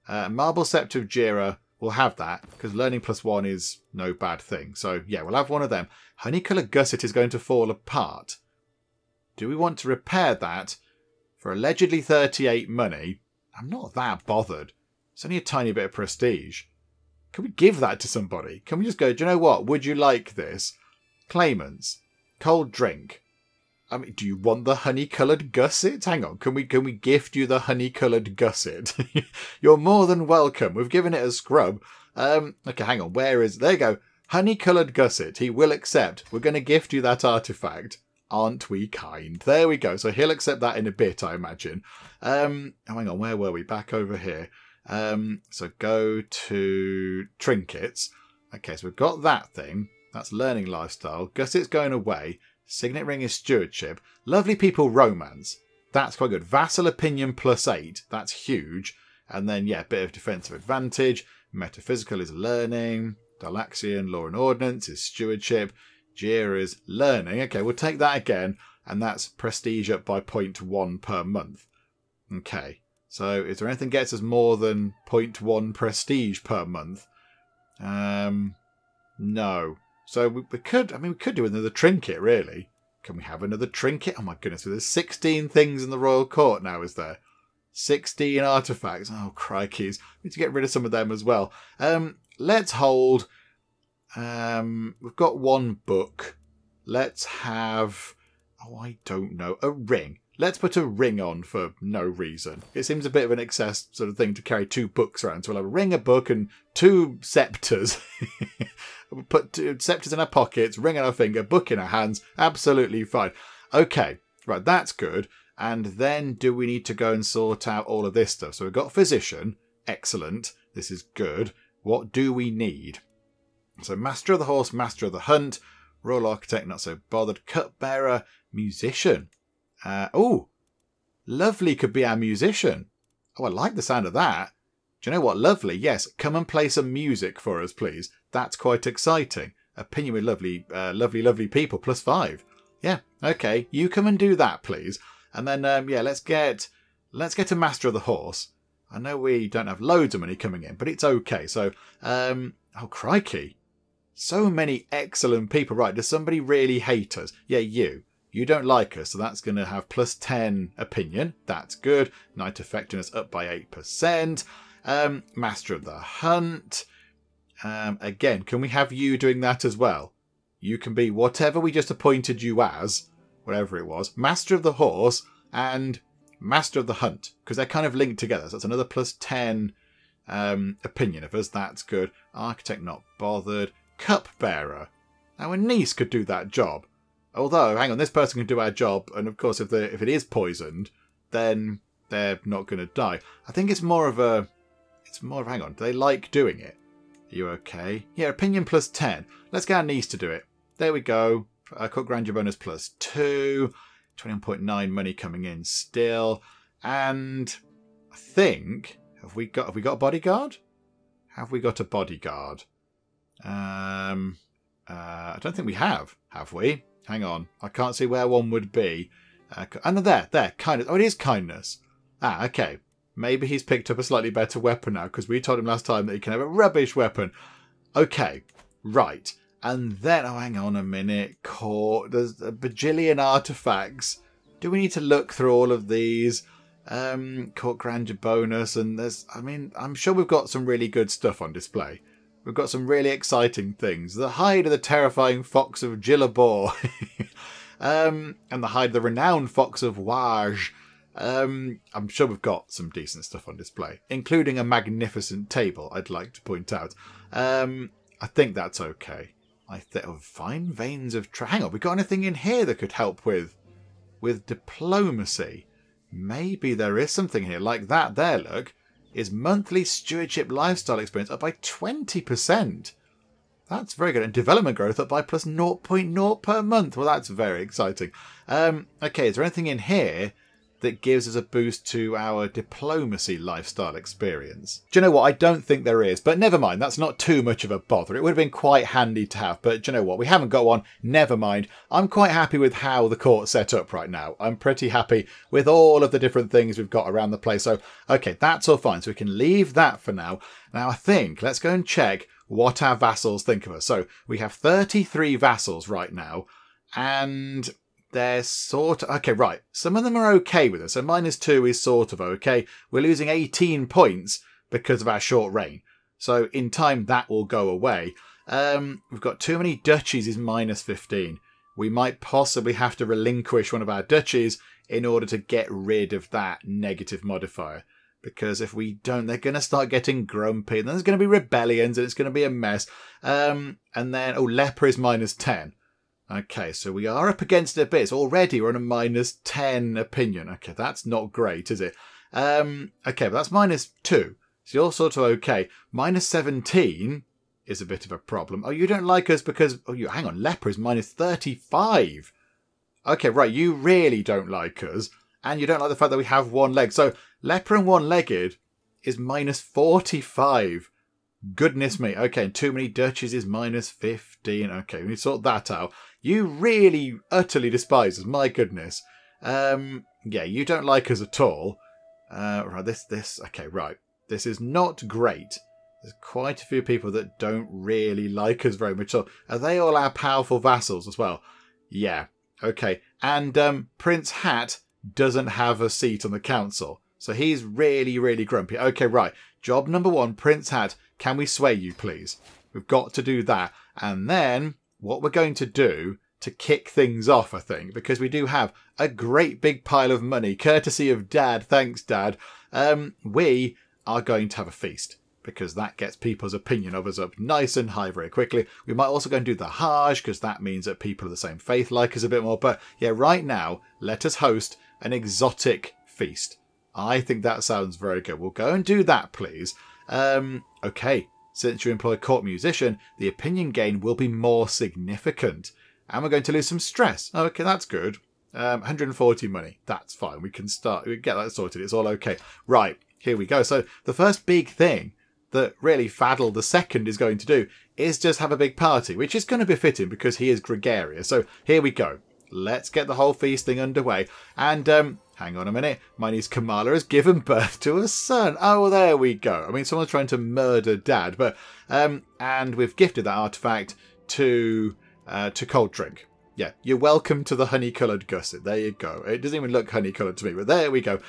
Marble Scepter of Jira, we'll have that, because learning +1 is no bad thing. So, yeah, we'll have one of them. Honeycolored Gusset is going to fall apart. Do we want to repair that for allegedly 38 money? I'm not that bothered. It's only a tiny bit of prestige. Can we give that to somebody? Can we just go, do you know what? Would you like this? Claimants. Cold drink. I mean, do you want the honey-coloured gusset? Hang on, can we gift you the honey-coloured gusset? You're more than welcome. We've given it a scrub. Okay, hang on, where is... There you go. Honey-coloured gusset. He will accept. We're going to gift you that artefact. Aren't we kind? There we go. So he'll accept that in a bit, I imagine. Oh, hang on, where were we? Back over here. So go to trinkets. Okay, so we've got that thing. That's learning lifestyle. Gusset's going away. Signet ring is stewardship. Lovely people romance. That's quite good. Vassal opinion +8. That's huge. And then, yeah, bit of defensive advantage. Metaphysical is learning. Dahlaksian law and ordnance is stewardship. Jira is learning. Okay, we'll take that again. And that's prestige up by 0.1 per month. Okay. So is there anything that gets us more than 0.1 prestige per month? No. So we could do another trinket, really. Can we have another trinket? Oh my goodness, there's 16 things in the royal court now, is there? 16 artifacts. Oh, crikeys. We need to get rid of some of them as well. Let's hold... we've got one book. Let's have... Oh, I don't know. A ring. Let's put a ring on for no reason. It seems a bit of an excess sort of thing to carry 2 books around. So we'll have a ring, a book, and 2 sceptres. We'll put 2 sceptres in our pockets, ring on our finger, book in our hands. Absolutely fine. Okay, right, that's good. And then do we need to go and sort out all of this stuff? So we've got physician. Excellent. This is good. What do we need? So master of the horse, master of the hunt, royal architect, not so bothered, cupbearer, musician. Oh, Lovely could be our musician. Oh, I like the sound of that. Do you know what? Lovely, yes. Come and play some music for us, please. That's quite exciting. Opinion with lovely people, +5. Yeah, okay. You come and do that, please. And then, yeah, let's get a master of the horse. I know we don't have loads of money coming in, but it's okay. So, oh, crikey. So many excellent people. Right, does somebody really hate us? Yeah, you. You don't like us, so that's going to have +10 opinion. That's good. Knight effectiveness up by 8%. Master of the Hunt. Again, can we have you doing that as well? You can be whatever we just appointed you as, whatever it was. Master of the Horse and Master of the Hunt, because they're kind of linked together. So that's another +10 opinion of us. That's good. Architect not bothered. Cupbearer. Now a niece could do that job. Although, hang on, this person can do our job, and of course if it is poisoned, then they're not going to die. I think it's more of hang on, do they like doing it? Are you okay? Yeah, opinion +10. Let's get our niece to do it. There we go. Cook grandeur bonus +2. 21.9 money coming in still. And I think, have we got a bodyguard? Have we got a bodyguard? I don't think we have we? Hang on, I can't see where one would be. And there, kindness. Oh, it is kindness. Ah, okay. Maybe he's picked up a slightly better weapon now, because we told him last time that he can have a rubbish weapon. Okay, right. And then, oh, hang on a minute. Court, there's a bajillion artifacts. Do we need to look through all of these? Court grandeur bonus, and I'm sure we've got some really good stuff on display. We've got some really exciting things. The hide of the terrifying fox of Gillabor. And the hide of the renowned fox of Waj. I'm sure we've got some decent stuff on display, including a magnificent table, I'd like to point out. I think that's okay. Fine veins of... Hang on, we got anything in here that could help with diplomacy? Maybe there is something here, like that there, look. is monthly stewardship lifestyle experience up by 20%. That's very good. And development growth up by plus 0.0 per month. Well, that's very exciting. Okay, is there anything in here that gives us a boost to our diplomacy lifestyle experience? Do you know what? I don't think there is, but never mind. That's not too much of a bother. It would have been quite handy to have, but do you know what? We haven't got one. Never mind. I'm quite happy with how the court's set up right now. I'm pretty happy with all of the different things we've got around the place. So, okay, that's all fine. So we can leave that for now. Now, I think let's go and check what our vassals think of us. So we have 33 vassals right now, and they're sort of... Okay, right. Some of them are okay with us. So -2 is sort of okay. We're losing 18 points because of our short reign. So in time, that will go away. We've got too many duchies is -15. We might possibly have to relinquish one of our duchies in order to get rid of that negative modifier. Because if we don't, they're going to start getting grumpy. And then there's going to be rebellions and it's going to be a mess. And then, oh, leper is -10. Okay, so we are up against it a bit. Already we're on a -10 opinion. Okay, that's not great, is it? Okay, but that's -2. So you're sort of okay. -17 is a bit of a problem. Oh, you don't like us because... Oh, hang on. Leper is -35. Okay, right. You really don't like us. And you don't like the fact that we have one leg. So leper and one-legged is -45. Goodness me. Okay, and too many duchies is -15. Okay, we need to sort that out. You really utterly despise us. My goodness. Yeah, you don't like us at all. Right, this. Okay, right. This is not great. There's quite a few people that don't really like us very much. So are they all our powerful vassals as well? Yeah. Okay. And Prince Hat doesn't have a seat on the council. So he's really, really grumpy. Okay, right. Job number 1, Prince Hat. Can we sway you, please? We've got to do that. And then what we're going to do to kick things off, I think, because we do have a great big pile of money, courtesy of Dad. Thanks, Dad. We are going to have a feast, because that gets people's opinion of us up nice and high very quickly. We might also go and do the Hajj, because that means that people of the same faith like us a bit more. But yeah, right now, let us host an exotic feast. I think that sounds very good. We'll go and do that, please. Okay, since you employ a court musician, the opinion gain will be more significant. And we're going to lose some stress. Okay, that's good. 140 money. That's fine. We can start. We get that sorted. It's all okay. Right, here we go. So the first big thing that really Fadl II is going to do is just have a big party, which is going to be fitting because he is gregarious. So here we go. Let's get the whole feast thing underway. And hang on a minute. My niece Kamala has given birth to a son. Oh, there we go. I mean, someone's trying to murder Dad. But and we've gifted that artifact to Cold Drink. Yeah, you're welcome to the honey-coloured gusset. There you go. It doesn't even look honey-coloured to me, but there we go.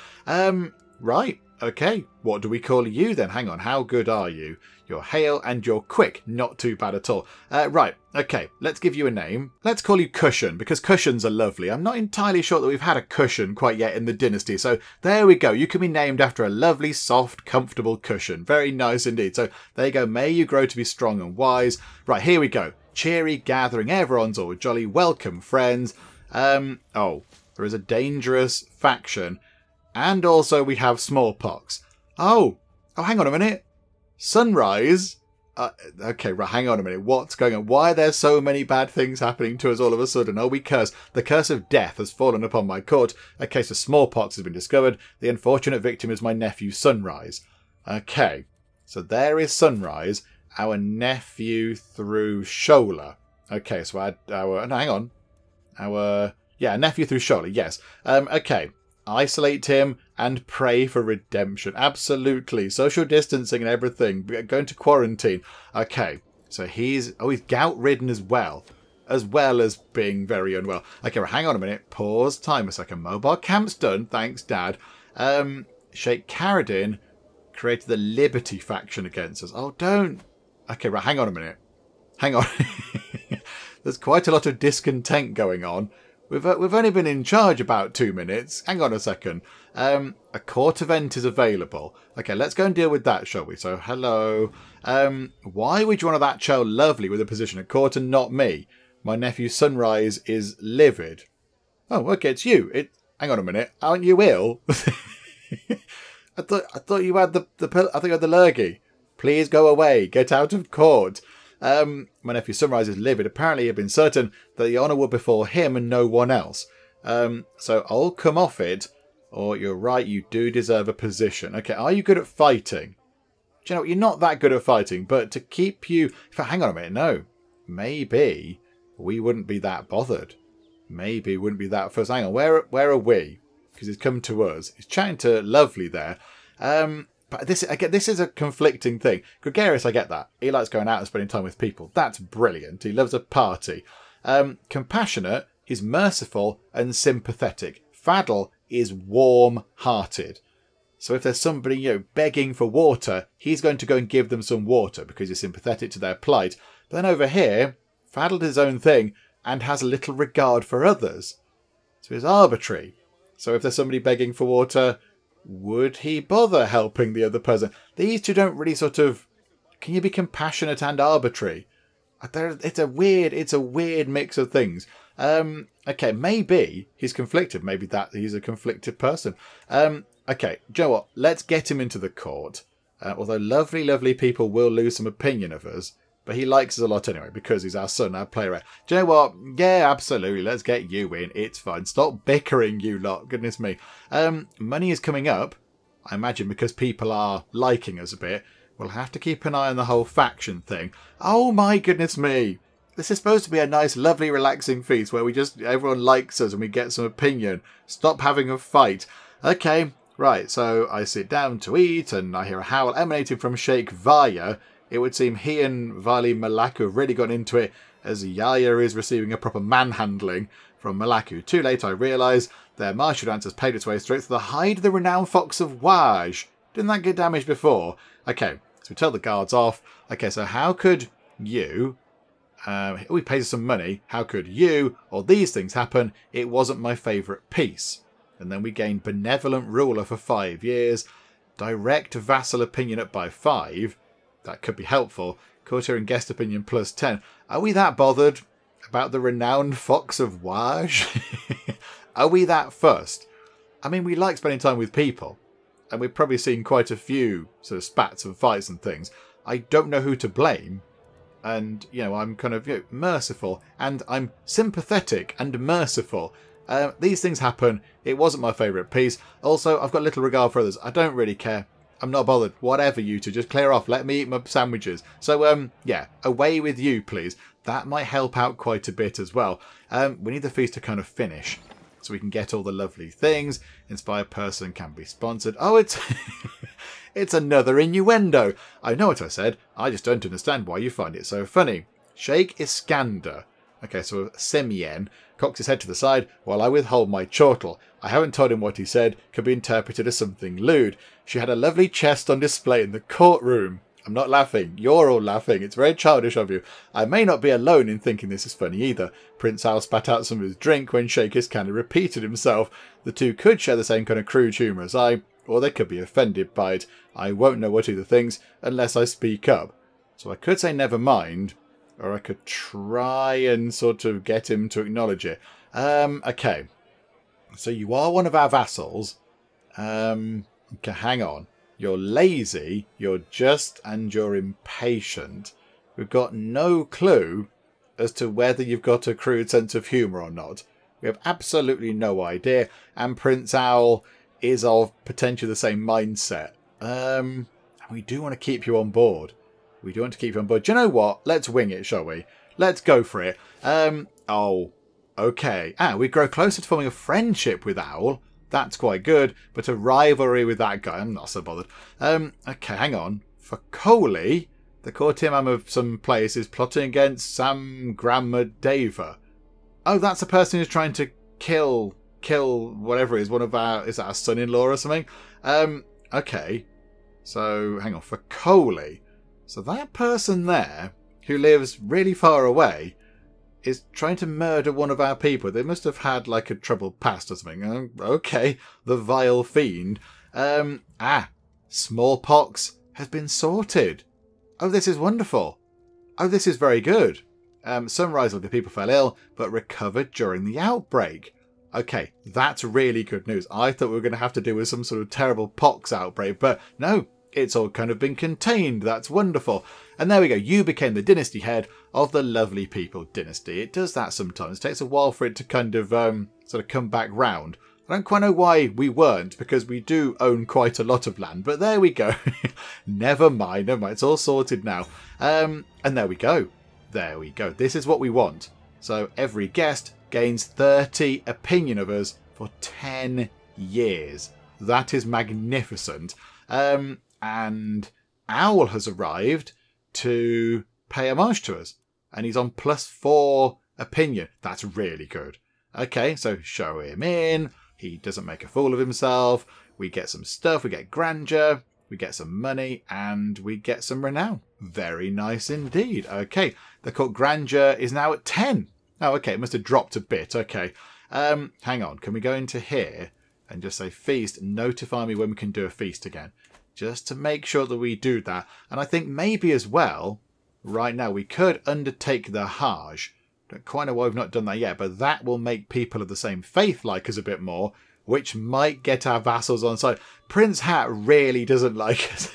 Right. Okay, what do we call you then? Hang on, how good are you? You're hale and you're quick. Not too bad at all. Right, okay, let's give you a name. Let's call you Cushion, because cushions are lovely. I'm not entirely sure that we've had a cushion quite yet in the dynasty, so there we go. You can be named after a lovely, soft, comfortable cushion. Very nice indeed. So there you go. May you grow to be strong and wise. Right, here we go. Cheery gathering. Everyone's all jolly. Welcome, friends. Oh, there is a dangerous faction. And also we have smallpox. Oh, hang on a minute. Sunrise? Okay, right, hang on a minute. What's going on? Why are there so many bad things happening to us all of a sudden? Oh, we curse. The curse of death has fallen upon my court. A case of smallpox has been discovered. The unfortunate victim is my nephew, Sunrise. Okay, so there is Sunrise, our nephew through Shola. Okay, so our no, hang on. Nephew through Shola, yes. Okay. Isolate him and pray for redemption. Absolutely. Social distancing and everything. Going to quarantine. Okay. So he's gout-ridden as well as being very unwell. Okay, well, hang on a minute. Pause. Time a second. Mobile camp's done. Thanks, Dad. Sheikh Karadin created the Liberty faction against us. Oh, don't. Okay, right. Hang on a minute. Hang on. There's quite a lot of discontent going on. We've only been in charge about 2 minutes. Hang on a second. A court event is available. Okay, let's go and deal with that, shall we? So, hello. Why would you want that child lovely with a position at court and not me? My nephew Sunrise is livid. Oh, okay, it's you. Hang on a minute. Aren't you ill? I thought you had I think you had the lurgy. Please go away. Get out of court. My nephew Sunrise is livid. Apparently, he had been certain that the honour would befall him and no one else. So I'll come off it. Or you're right, you do deserve a position. Okay, are you good at fighting? Do you know what? You're not that good at fighting, but to keep you... Hang on a minute, no. Maybe we wouldn't be that bothered. Maybe we wouldn't be that first. Hang on, where are we? Because he's come to us. He's chatting to Lovely there. But this is a conflicting thing. Gregarious, I get that. He likes going out and spending time with people. That's brilliant. He loves a party. Compassionate, he's merciful and sympathetic. Fadl is warm-hearted. So if there's somebody, begging for water, he's going to go and give them some water because he's sympathetic to their plight. But then over here, Fadl does his own thing and has a little regard for others. So he's arbitrary. So if there's somebody begging for water, would he bother helping the other person? These two don't really sort of... Can you be compassionate and arbitrary? It's a weird mix of things. Okay, maybe he's conflicted. Maybe that he's a conflicted person. Okay, do you know what? Let's get him into the court. Although lovely people will lose some opinion of us. But he likes us a lot anyway, because he's our son, our player. Do you know what? Yeah, absolutely. Let's get you in. It's fine. Stop bickering, you lot. Goodness me. Money is coming up. I imagine because people are liking us a bit. We'll have to keep an eye on the whole faction thing. Oh my goodness me. This is supposed to be a nice, lovely, relaxing feast where everyone likes us and we get some opinion. Stop having a fight. Okay, right. So I sit down to eat and I hear a howl emanating from Sheikh Vaya. It would seem he and Vali Malaku have really got into it, as Yaya is receiving a proper manhandling from Malaku. Too late, I realise. Their martial dance has paid its way straight to the hide of the renowned Fox of Waj. Didn't that get damaged before? Okay, so we tell the guards off. Okay, so how could you... we paid some money. How could you or these things happen? It wasn't my favourite piece. And then we gained Benevolent Ruler for 5 years. Direct Vassal Opinion up by 5. That could be helpful. Courtier and guest opinion plus 10. Are we that bothered about the renowned Fox of Waj? Are we that fussed? I mean, we like spending time with people. And we've probably seen quite a few sort of spats and fights and things. I don't know who to blame. And, I'm kind of merciful. And I'm sympathetic and merciful. These things happen. It wasn't my favourite piece. Also, I've got little regard for others. I don't really care. I'm not bothered. Whatever, you two. Just clear off. Let me eat my sandwiches. So, yeah. Away with you, please. That might help out quite a bit as well. We need the feast to kind of finish. So we can get all the lovely things. Inspired person can be sponsored. Oh, it's... it's another innuendo. I know what I said. I just don't understand why you find it so funny. Sheikh Iskander. Okay, so Semyen cocks his head to the side while I withhold my chortle. I haven't told him what he said. Could be interpreted as something lewd. She had a lovely chest on display in the courtroom. I'm not laughing. You're all laughing. It's very childish of you. I may not be alone in thinking this is funny either. Prince Al spat out some of his drink when Sheikh Iskander repeated himself. The two could share the same kind of crude humour as I, or they could be offended by it. I won't know what either thinks unless I speak up. So I could say never mind, or I could try and sort of get him to acknowledge it. Okay. So you are one of our vassals. Okay, hang on. You're lazy, you're just, and you're impatient. We've got no clue as to whether you've got a crude sense of humour or not. We have absolutely no idea. And Prince Owl is of potentially the same mindset. We do want to keep you on board. We do want to keep you on board. Do you know what? Let's wing it, shall we? Let's go for it. Oh, okay. We grow closer to forming a friendship with Owl. That's quite good. But a rivalry with that guy, I'm not so bothered. Okay, hang on. For Coley, the courtier man of some place is plotting against Sam Gramadeva. Oh, that's the person who's trying to kill whatever it is. One of our... Is that our son-in-law or something? Okay. So, hang on. For Coley. So that person there, who lives really far away, is trying to murder one of our people. They must have had, like, a troubled past or something. Okay. The vile fiend. Smallpox has been sorted. Oh, this is wonderful. Oh, this is very good. Sunrise, the people fell ill, but recovered during the outbreak. Okay, that's really good news. I thought we were going to have to deal with some sort of terrible pox outbreak, but no, it's all kind of been contained. That's wonderful. And there we go. You became the dynasty head of the Lovely People dynasty. It does that sometimes. It takes a while for it to kind of sort of come back round. I don't quite know why we weren't, because we do own quite a lot of land. But there we go. Never mind. Never mind. It's all sorted now. And there we go. There we go. This is what we want. So every guest gains 30 opinion of us for 10 years. That is magnificent. And Owl has arrived to pay homage to us. And he's on +4 opinion. That's really good. Okay, so show him in. He doesn't make a fool of himself. We get some stuff. We get grandeur. We get some money. And we get some renown. Very nice indeed. Okay, the court grandeur is now at 10. Oh, okay, it must have dropped a bit. Okay, hang on. Can we go into here and just say feast? Notify me when we can do a feast again. Just to make sure that we do that. And I think maybe as well, right now, we could undertake the Hajj. Don't quite know why we've not done that yet, but that will make people of the same faith like us a bit more, which might get our vassals on side. Prince Hat really doesn't like us.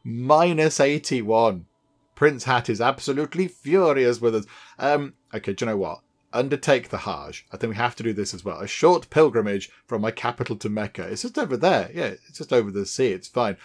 -81. Prince Hat is absolutely furious with us. Okay, do you know what? Undertake the Hajj. I think we have to do this as well. A short pilgrimage from my capital to Mecca. It's just over there. Yeah, it's just over the sea. It's fine.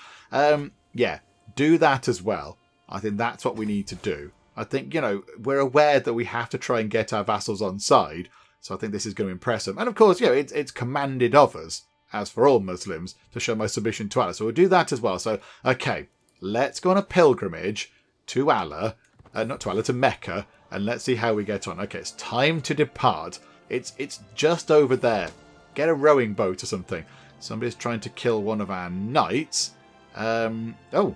Yeah, do that as well. I think that's what we need to do. I think, you know, we're aware that we have to try and get our vassals on side. So I think this is going to impress them. And of course, you know, it's commanded of us, as for all Muslims, to show my submission to Allah. So we'll do that as well. So, okay, let's go on a pilgrimage to Allah, not to Allah, to Mecca. And let's see how we get on. Okay, it's time to depart. It's just over there. Get a rowing boat or something. Somebody's trying to kill one of our knights. Oh,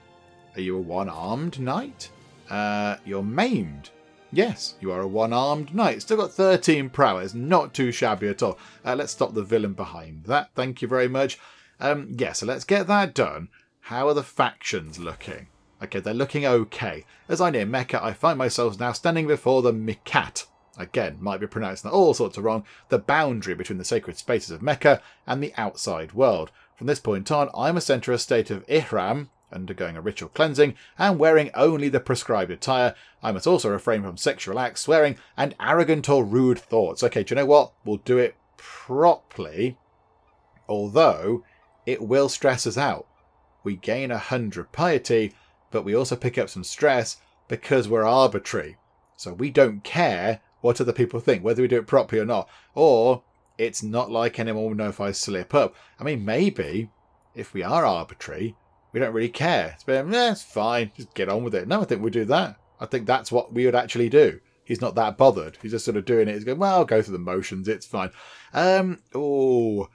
are you a one-armed knight? You're maimed. Yes, you are a one-armed knight. Still got 13 prowess. Not too shabby at all. Let's stop the villain behind that. Thank you very much. Yeah, so let's get that done. How are the factions looking? Okay, they're looking okay. As I near Mecca, I find myself now standing before the Mikat. Again, might be pronounced all sorts of wrong. The boundary between the sacred spaces of Mecca and the outside world. From this point on, I must enter a state of ihram, undergoing a ritual cleansing, and wearing only the prescribed attire. I must also refrain from sexual acts, swearing, and arrogant or rude thoughts. Okay, do you know what? We'll do it properly, although it will stress us out. We gain 100 piety, but we also pick up some stress because we're arbitrary. So we don't care what other people think, whether we do it properly or not. Or it's not like anyone will know if I slip up. I mean, maybe if we are arbitrary, we don't really care. It's fine, just get on with it. No, I think we'll do that. I think that's what we would actually do. He's not that bothered. He's just sort of doing it. He's going, well, I'll go through the motions. It's fine. Oh,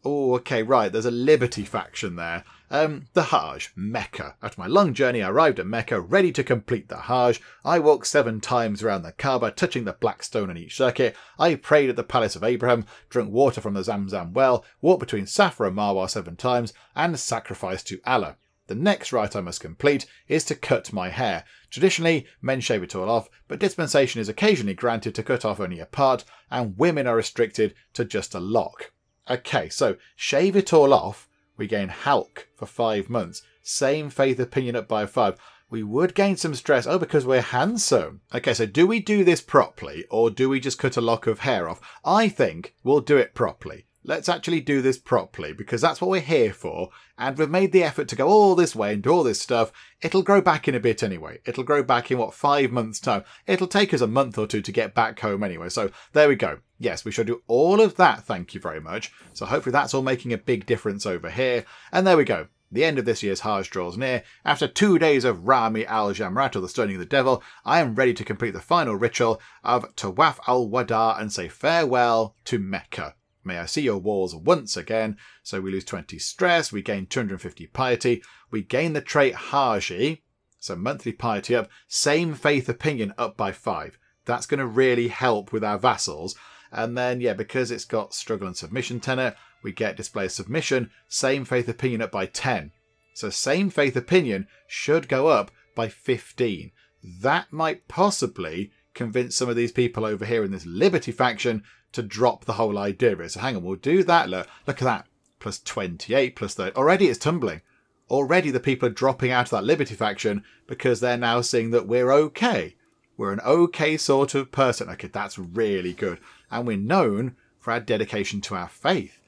okay, right. There's a Liberty faction there. The Hajj, Mecca. After my long journey, I arrived at Mecca, ready to complete the Hajj. I walked 7 times around the Kaaba, touching the black stone on each circuit. I prayed at the Palace of Abraham, drank water from the Zamzam well, walked between Safa and Marwa 7 times, and sacrificed to Allah. The next rite I must complete is to cut my hair. Traditionally, men shave it all off, but dispensation is occasionally granted to cut off only a part, and women are restricted to just a lock. Okay, so shave it all off. We gain Halk for 5 months. Same faith opinion up by 5. We would gain some stress. Oh, because we're handsome. Okay, so do we do this properly, or do we just cut a lock of hair off? I think we'll do it properly. Let's actually do this properly, because that's what we're here for. And we've made the effort to go all this way and do all this stuff. It'll grow back in a bit anyway. It'll grow back in, 5 months' time? It'll take us a month or 2 to get back home anyway. So there we go. Yes, we shall do all of that. Thank you very much. So hopefully that's all making a big difference over here. And there we go. The end of this year's Hajj draws near. After 2 days of Rami al-Jamrat, or the stoning of the devil, I am ready to complete the final ritual of Tawaf al-Wada and say farewell to Mecca. May I see your walls once again. So we lose 20 stress, we gain 250 piety, we gain the trait Haji, so monthly piety up, same faith opinion up by 5. That's going to really help with our vassals. And then, yeah, because it's got struggle and submission tenor, we get display of submission, same faith opinion up by 10. So same faith opinion should go up by 15. That might possibly convince some of these people over here in this Liberty faction to drop the whole idea of it. So hang on, we'll do that. Look at that. Plus 28, plus 30. Already it's tumbling. Already the people are dropping out of that Liberty faction because they're now seeing that we're okay. We're an okay sort of person. Okay, that's really good. And we're known for our dedication to our faith.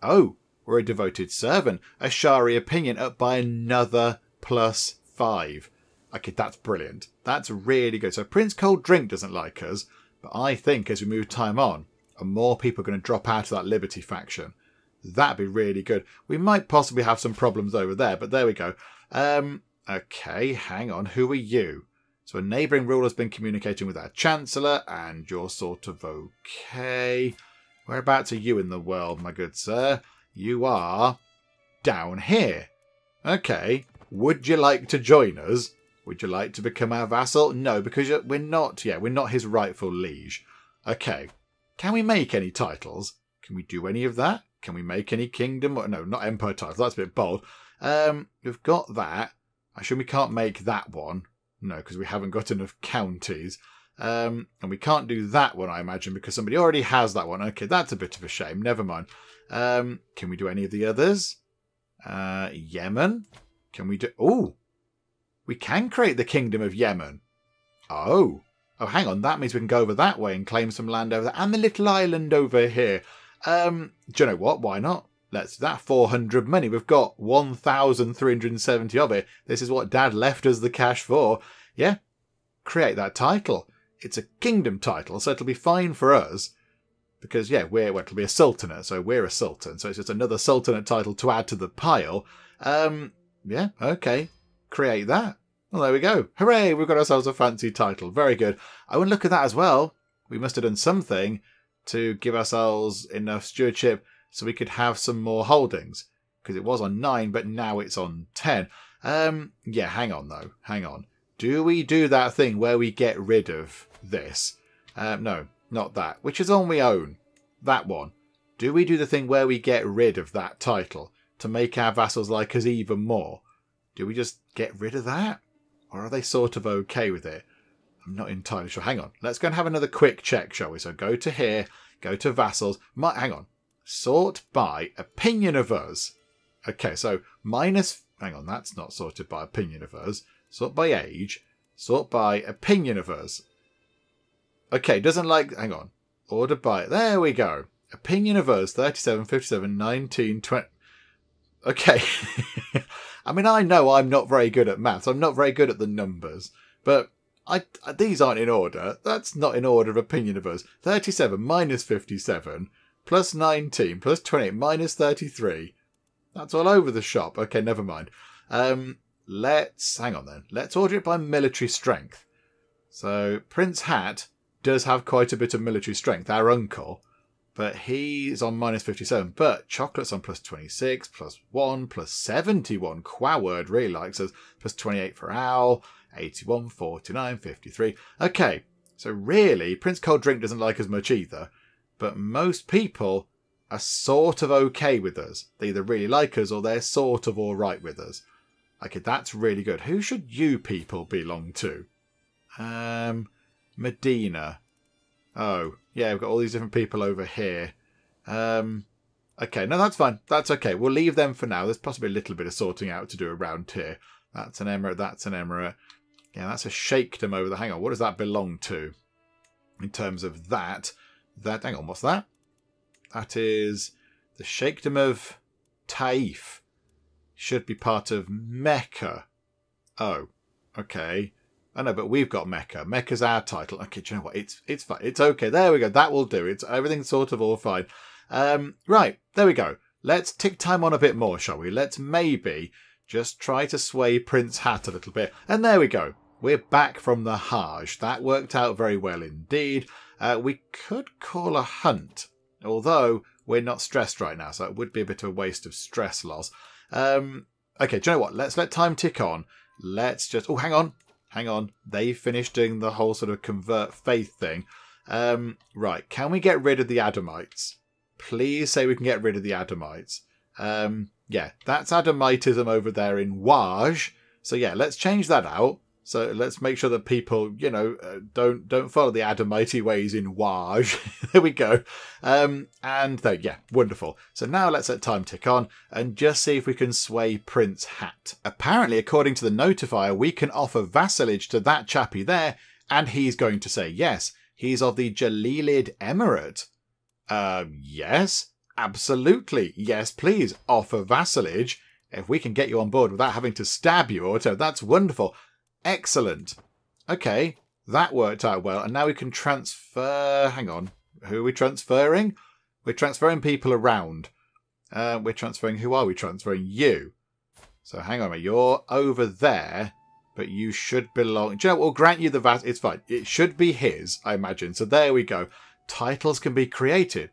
Oh, we're a devoted servant. A Shari opinion up by another plus 5. Okay, that's brilliant. That's really good. So Prince Cold Drink doesn't like us, but I think as we move time on, more people are going to drop out of that Liberty faction. That'd be really good. We might possibly have some problems over there, but there we go. Okay, hang on. Who are you? So a neighbouring ruler's been communicating with our Chancellor, and you're sort of okay. Whereabouts are you in the world, my good sir? You are down here. Okay. Would you like to join us? Would you like to become our vassal? No, because we're not his rightful liege. Okay. Can we make any titles? Can we do any of that? Can we make any kingdom? No, not empire titles. That's a bit bold. We've got that. I assume we can't make that one. No, because we haven't got enough counties. And we can't do that one, I imagine, because somebody already has that one. Okay, that's a bit of a shame. Never mind. Can we do any of the others? Yemen? Can we do... Oh! We can create the Kingdom of Yemen. Oh, hang on. That means we can go over that way and claim some land over there. And the little island over here. Do you know what? Why not? Let's do that. 400 money. We've got 1,370 of it. This is what Dad left us the cash for. Yeah. Create that title. It's a kingdom title, so it'll be fine for us. Because, yeah, it'll be a sultanate, so we're a sultan. So it's just another sultanate title to add to the pile. Yeah, okay. Create that. Well, there we go. Hooray, we've got ourselves a fancy title. Very good. I want to look at that as well. We must have done something to give ourselves enough stewardship so we could have some more holdings. Because it was on 9, but now it's on 10. Yeah, hang on, though. Hang on. Do we do that thing where we get rid of this? No, not that. Which is on we own. That one. Do we do the thing where we get rid of that title to make our vassals like us even more? Do we just get rid of that? Or are they sort of okay with it? I'm not entirely sure. Hang on. Let's go and have another quick check, shall we? So go to here. Go to vassals. Hang on. Sort by opinion of us. Okay, so minus... Hang on, that's not sorted by opinion of us. Sort by age. Sort by opinion of us. Okay, doesn't like... Hang on. Order by... There we go. Opinion of us. 37, 57, 19, 20... Okay. I mean, I know I'm not very good at maths. I'm not very good at the numbers. But these aren't in order. That's not in order of opinion of us. 37 minus 57 plus 19 plus 28 minus 33. That's all over the shop. Okay, never mind. Let's... Hang on then. Let's order it by military strength. So, Prince Hat does have quite a bit of military strength. Our uncle. But he's on minus 57. But Chocolate's on plus 26, plus 1, plus 71. Quaword really likes us. Plus 28 for Owl. 81, 49, 53. Okay, so really, Prince Cold Drink doesn't like us much either. But most people are sort of okay with us. They either really like us or they're sort of alright with us. Okay, that's really good. Who should you people belong to? Medina. Oh, yeah, we've got all these different people over here. Okay, no, that's fine. That's okay. We'll leave them for now. There's possibly a little bit of sorting out to do around here. That's an emirate, that's an emirate. Yeah, that's a sheikdom over there. Hang on, what does that belong to? In terms of that, hang on, what's that? That is the sheikdom of Taif. Should be part of Mecca. Oh, okay. I know, but we've got Mecca. Mecca's our title. Okay, do you know what? It's fine. It's okay. There we go. That will do. Everything's sort of all fine. Right, there we go. Let's tick time on a bit more, shall we? Let's maybe just try to sway Prince Hat a little bit. And there we go. We're back from the Hajj. That worked out very well indeed. We could call a hunt, although we're not stressed right now, so it would be a bit of a waste of stress loss. Okay, do you know what? Let's let time tick on. Let's just... Oh, hang on. Hang on. They finished doing the whole sort of convert faith thing. Right, can we get rid of the Adamites? Please say we can get rid of the Adamites. Yeah, that's Adamitism over there in Waj. So yeah, let's change that out. So let's make sure that people, you know, don't follow the Adamite ways in Waj. There we go. And there, yeah, wonderful. So now let's let time tick on and just see if we can sway Prince Hat. Apparently, according to the notifier, we can offer vassalage to that chappie there, and he's going to say yes. He's of the Jalilid Emirate. Yes, absolutely. Yes, please offer vassalage. If we can get you on board without having to stab you or whatever, that's wonderful. Excellent. Okay, that worked out well. And now we can transfer... Hang on. Who are we transferring? We're transferring people around. We're transferring... Who are we transferring? You. So hang on a minute. You're over there, but you should belong... Do you know what? We'll grant you the VAT. It's fine. It should be his, I imagine. So there we go. Titles can be created.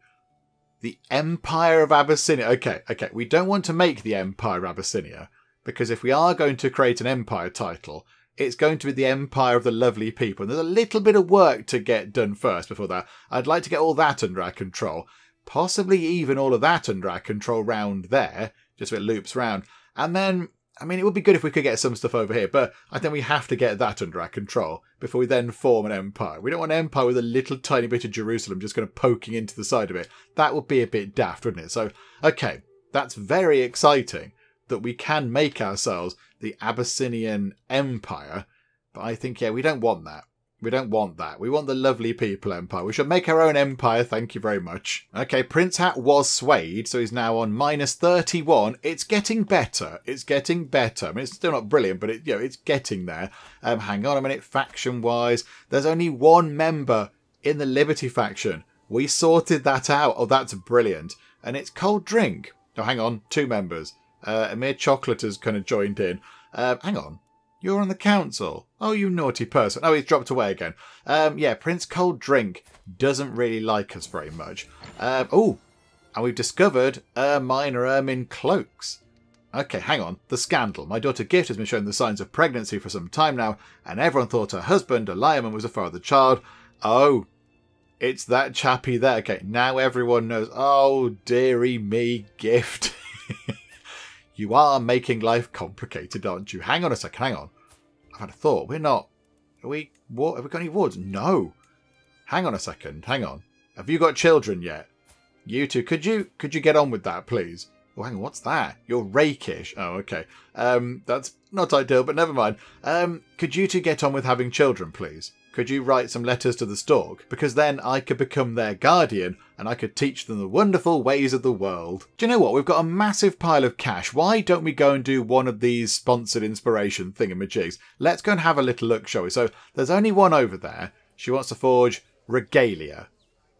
The Empire of Abyssinia. Okay. We don't want to make the Empire of Abyssinia, because if we are going to create an empire title... It's going to be the Empire of the Lovely People. And there's a little bit of work to get done first before that. I'd like to get all that under our control. Possibly even all of that under our control round there. Just so it loops round. And then, I mean, it would be good if we could get some stuff over here. But I think we have to get that under our control before we then form an empire. We don't want an empire with a little tiny bit of Jerusalem just kind of poking into the side of it. That would be a bit daft, wouldn't it? So, okay, that's very exciting that we can make ourselves the Abyssinian Empire. But I think, yeah, we don't want that. We don't want that. We want the Lovely People Empire. We should make our own empire. Thank you very much. Okay, Prince Hat was swayed, so he's now on -31. It's getting better. It's getting better. I mean, it's still not brilliant, but it's getting there. Hang on a minute. Faction-wise, there's only one member in the Liberty faction. We sorted that out. Oh, that's brilliant. And it's Cold Drink. Oh, hang on. 2 members. Amir Chocolate has kind of joined in. Hang on. You're on the council. Oh, you naughty person. Oh, he's dropped away again. Yeah, Prince Cold Drink doesn't really like us very much. Oh, and we've discovered minor ermine cloaks. Okay, hang on. The scandal. My daughter Gift has been showing the signs of pregnancy for some time now, and everyone thought her husband, Eliaman, was a father child. Oh, it's that chappie there. Okay, now everyone knows. Oh, dearie me, Gift. You are making life complicated, aren't you? Hang on a second, hang on. I've had a thought. We're not... Have we got any wards? No. Hang on a second, hang on. Have you got children yet? You two, could you get on with that, please? Oh, hang on, what's that? You're rakish. Oh, okay. That's not ideal, but never mind. Could you two get on with having children, please? Could you write some letters to the stork? Because then I could become their guardian and I could teach them the wonderful ways of the world. Do you know what? We've got a massive pile of cash. Why don't we go and do one of these sponsored inspiration thingamajigs? Let's go and have a little look, shall we? So there's only one over there. She wants to forge regalia.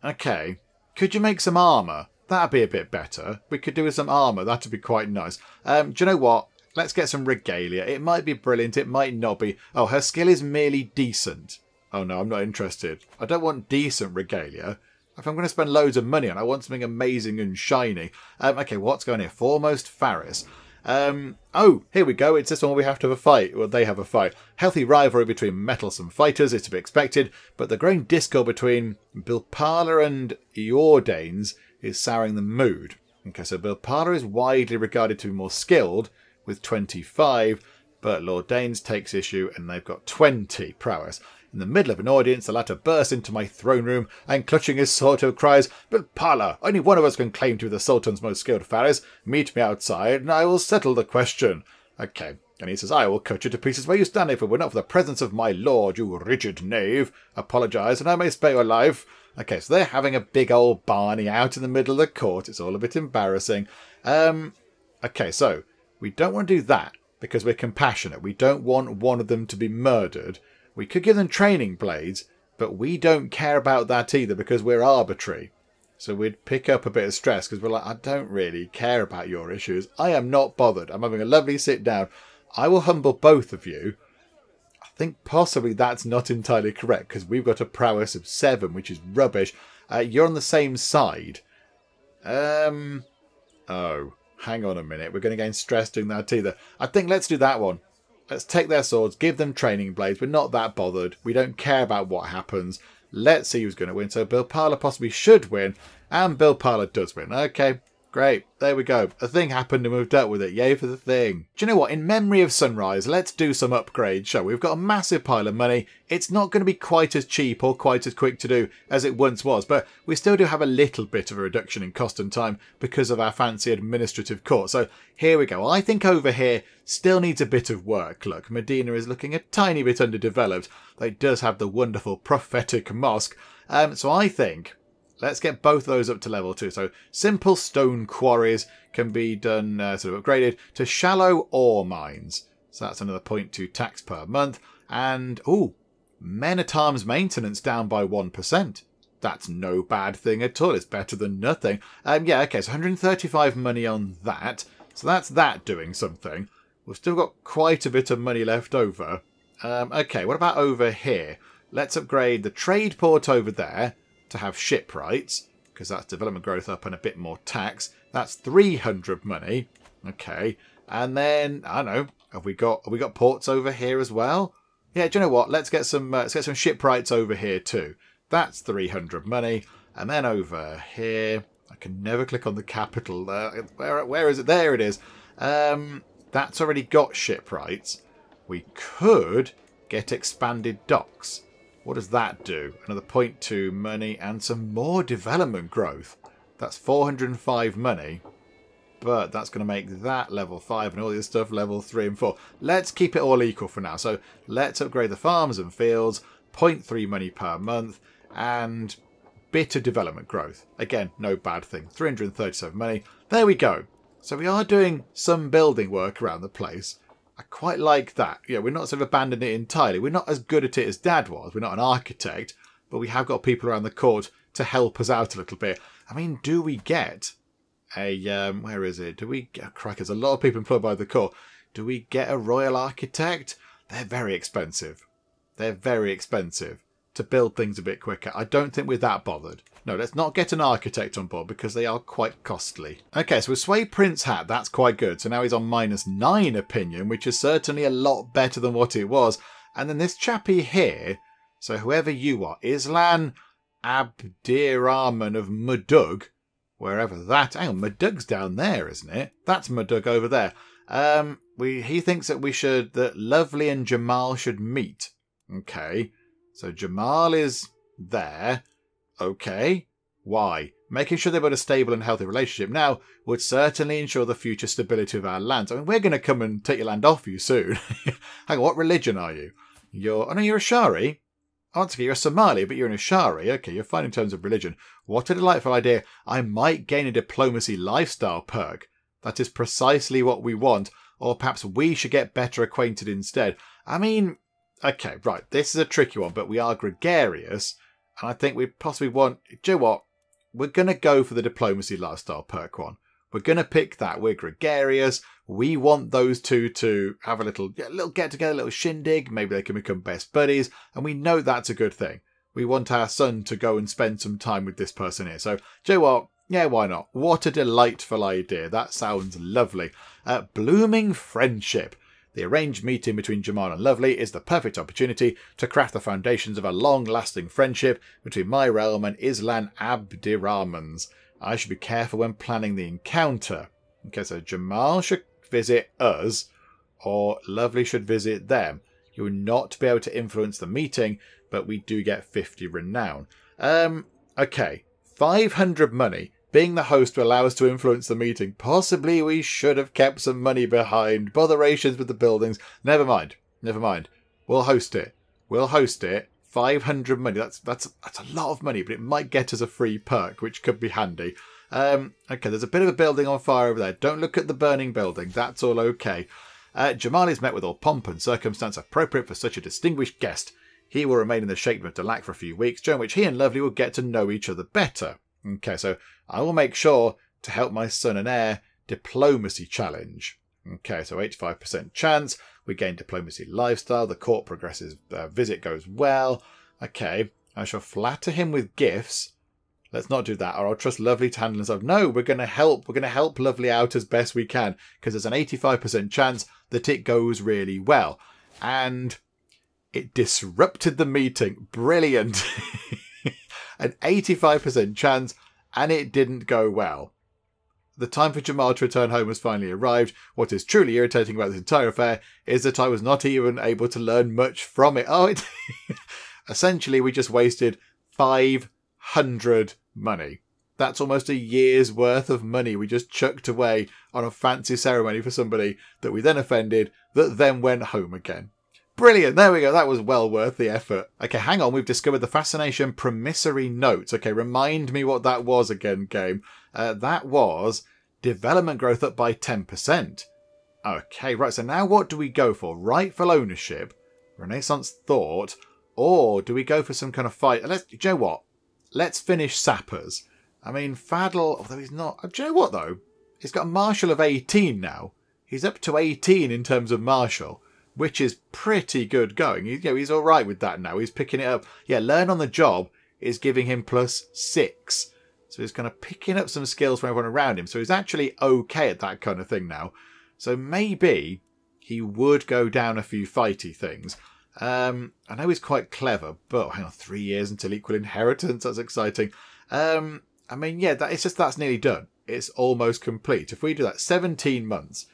Okay. Could you make some armour? That'd be a bit better. We could do with some armour. That'd be quite nice. Do you know what? Let's get some regalia. It might be brilliant. It might not be. Oh, her skill is merely decent. Oh no, I'm not interested. I don't want decent regalia. If I'm going to spend loads of money on it, I want something amazing and shiny. Okay, what's going here? Foremost Faris. Oh, here we go. It's this one where we have to have a fight. Well, they have a fight. Healthy rivalry between mettlesome fighters is to be expected, but the growing discord between Bilpala and Eordanes is souring the mood. Okay, so Bilpala is widely regarded to be more skilled, with 25, but Lord Danes takes issue and they've got 20 prowess. In the middle of an audience, the latter bursts into my throne room and, clutching his sword, cries, "Bilpala, only one of us can claim to be the Sultan's most skilled Faris. Meet me outside and I will settle the question." Okay, and he says, "I will cut you to pieces where you stand if it were not for the presence of my lord, you rigid knave. Apologise and I may spare your life." Okay, so they're having a big old Barney out in the middle of the court. It's all a bit embarrassing. Okay, so we don't want to do that because we're compassionate. We don't want one of them to be murdered. We could give them training blades, but we don't care about that either because we're arbitrary. So we'd pick up a bit of stress because we're like, I don't really care about your issues. I am not bothered. I'm having a lovely sit down. I will humble both of you. I think possibly that's not entirely correct because we've got a prowess of 7, which is rubbish. You're on the same side. Oh, hang on a minute. We're going to gain stress doing that either. I think let's do that one. Let's take their swords, give them training blades. We're not that bothered. We don't care about what happens. Let's see who's going to win. So Bilpala possibly should win, and Bilpala does win. Okay, Great, there we go. A thing happened and we've dealt with it. Yay for the thing. Do you know what? In memory of Sunrise, let's do some upgrades, shall we? We've got a massive pile of money. It's not going to be quite as cheap or quite as quick to do as it once was, but we still do have a little bit of a reduction in cost and time because of our fancy administrative court. So here we go. I think over here still needs a bit of work. Look, Medina is looking a tiny bit underdeveloped, though it does have the wonderful prophetic mosque. So I think let's get both of those up to level 2. So simple stone quarries can be done, sort of upgraded to shallow ore mines. So that's another 0.2 tax per month. And, ooh, men-at-arms maintenance down by 1%. That's no bad thing at all. It's better than nothing. Yeah, okay, so 135 money on that. So that's that doing something. We've still got quite a bit of money left over. Okay, what about over here? Let's upgrade the trade port over there to have shipwrights, because that's development growth up and a bit more tax. That's 300 money. Okay, and then I don't know. Have we got ports over here as well? Yeah, do you know what? Let's get some shipwrights over here too. That's 300 money, and then over here, I can never click on the capital. Where is it? There it is. That's already got shipwrights. We could get expanded docks. What does that do? Another 0.2 money and some more development growth. That's 405 money. But that's going to make that level 5 and all this stuff level 3 and 4. Let's keep it all equal for now. So let's upgrade the farms and fields. 0.3 money per month. And bit of development growth. Again, no bad thing. 337 money. There we go. So we are doing some building work around the place. I quite like that. Yeah, we're not sort of abandoning it entirely. We're not as good at it as Dad was. We're not an architect, but we have got people around the court to help us out a little bit. I mean, do we get a, where is it? Do we get, crikey, there's a lot of people employed by the court. Do we get a royal architect? They're very expensive. They're very expensive to build things a bit quicker. I don't think we're that bothered. No, let's not get an architect on board because they are quite costly. Okay, so with Sway Prince hat, that's quite good. So now he's on -9 opinion, which is certainly a lot better than what it was. And then this chappie here, so whoever you are, Islan Abdirahman of Mudug, wherever that... Hang on, Mudug's down there, isn't it? That's Mudug over there. He thinks that Lovely and Jamal should meet. Okay, so Jamal is there. Okay, why? Making sure they've got a stable and healthy relationship now would certainly ensure the future stability of our lands. I mean, we're going to come and take your land off you soon. Hang on, what religion are you? Oh no, you're a Shari. I want to get you're a Somali, but you're an Ashari. Okay, you're fine in terms of religion. What a delightful idea. I might gain a diplomacy lifestyle perk. That is precisely what we want. Or perhaps we should get better acquainted instead. I mean, okay, right, this is a tricky one, but we are gregarious. And I think we possibly want... Do you know what? We're going to go for the diplomacy lifestyle perk one. We're going to pick that. We're gregarious. We want those two to have a little get-together, a little shindig. Maybe they can become best buddies. And we know that's a good thing. We want our son to go and spend some time with this person here. So, do you know what? Yeah, why not? What a delightful idea. That sounds lovely. Blooming friendship. The arranged meeting between Jamal and Lovely is the perfect opportunity to craft the foundations of a long-lasting friendship between my realm and Islan Abdirahman's. I should be careful when planning the encounter. Okay, so Jamal should visit us, or Lovely should visit them. You will not be able to influence the meeting, but we do get 50 renown. Okay, 500 money. Being the host will allow us to influence the meeting. Possibly we should have kept some money behind. Botherations with the buildings. Never mind. Never mind. We'll host it. We'll host it. 500 money. That's a lot of money, but it might get us a free perk, which could be handy. Okay, there's a bit of a building on fire over there. Don't look at the burning building. That's all okay. Jamal is met with all pomp and circumstance appropriate for such a distinguished guest. He will remain in the Sheikhdom of Dahlak for a few weeks, during which he and Lovely will get to know each other better. Okay, so I will make sure to help my son and heir diplomacy challenge. Okay, so 85% chance. We gain diplomacy lifestyle. The court progresses. Visit goes well. Okay, I shall flatter him with gifts. Let's not do that, or I'll trust Lovely to handle himself. No, we're going to help. We're going to help Lovely out as best we can, because there's an 85% chance that it goes really well. And it disrupted the meeting. Brilliant. An 85% chance, and it didn't go well. The time for Jamal to return home has finally arrived. What is truly irritating about this entire affair is that I was not even able to learn much from it. Essentially, we just wasted 500 money. That's almost a year's worth of money we just chucked away on a fancy ceremony for somebody that we then offended, that then went home again. Brilliant. There we go. That was well worth the effort. Okay, hang on. We've discovered the Fascination Promissory Notes. Okay, remind me what that was again, game. That was development growth up by 10%. Okay, right. So now what do we go for? Rightful ownership, Renaissance thought, or do we go for some kind of fight? Do you know what? Let's finish Sappers. I mean, Fadl, although he's not... Do you know what, though? He's got a martial of 18 now. He's up to 18 in terms of martial, which is pretty good going. He's all right with that now. He's picking it up. Yeah, learn on the job is giving him +6. So he's kind of picking up some skills from everyone around him. So he's actually okay at that kind of thing now. So maybe he would go down a few fighty things. I know he's quite clever, but hang on, 3 years until equal inheritance. That's exciting. I mean, yeah, that's nearly done. It's almost complete. If we do that, 17 months,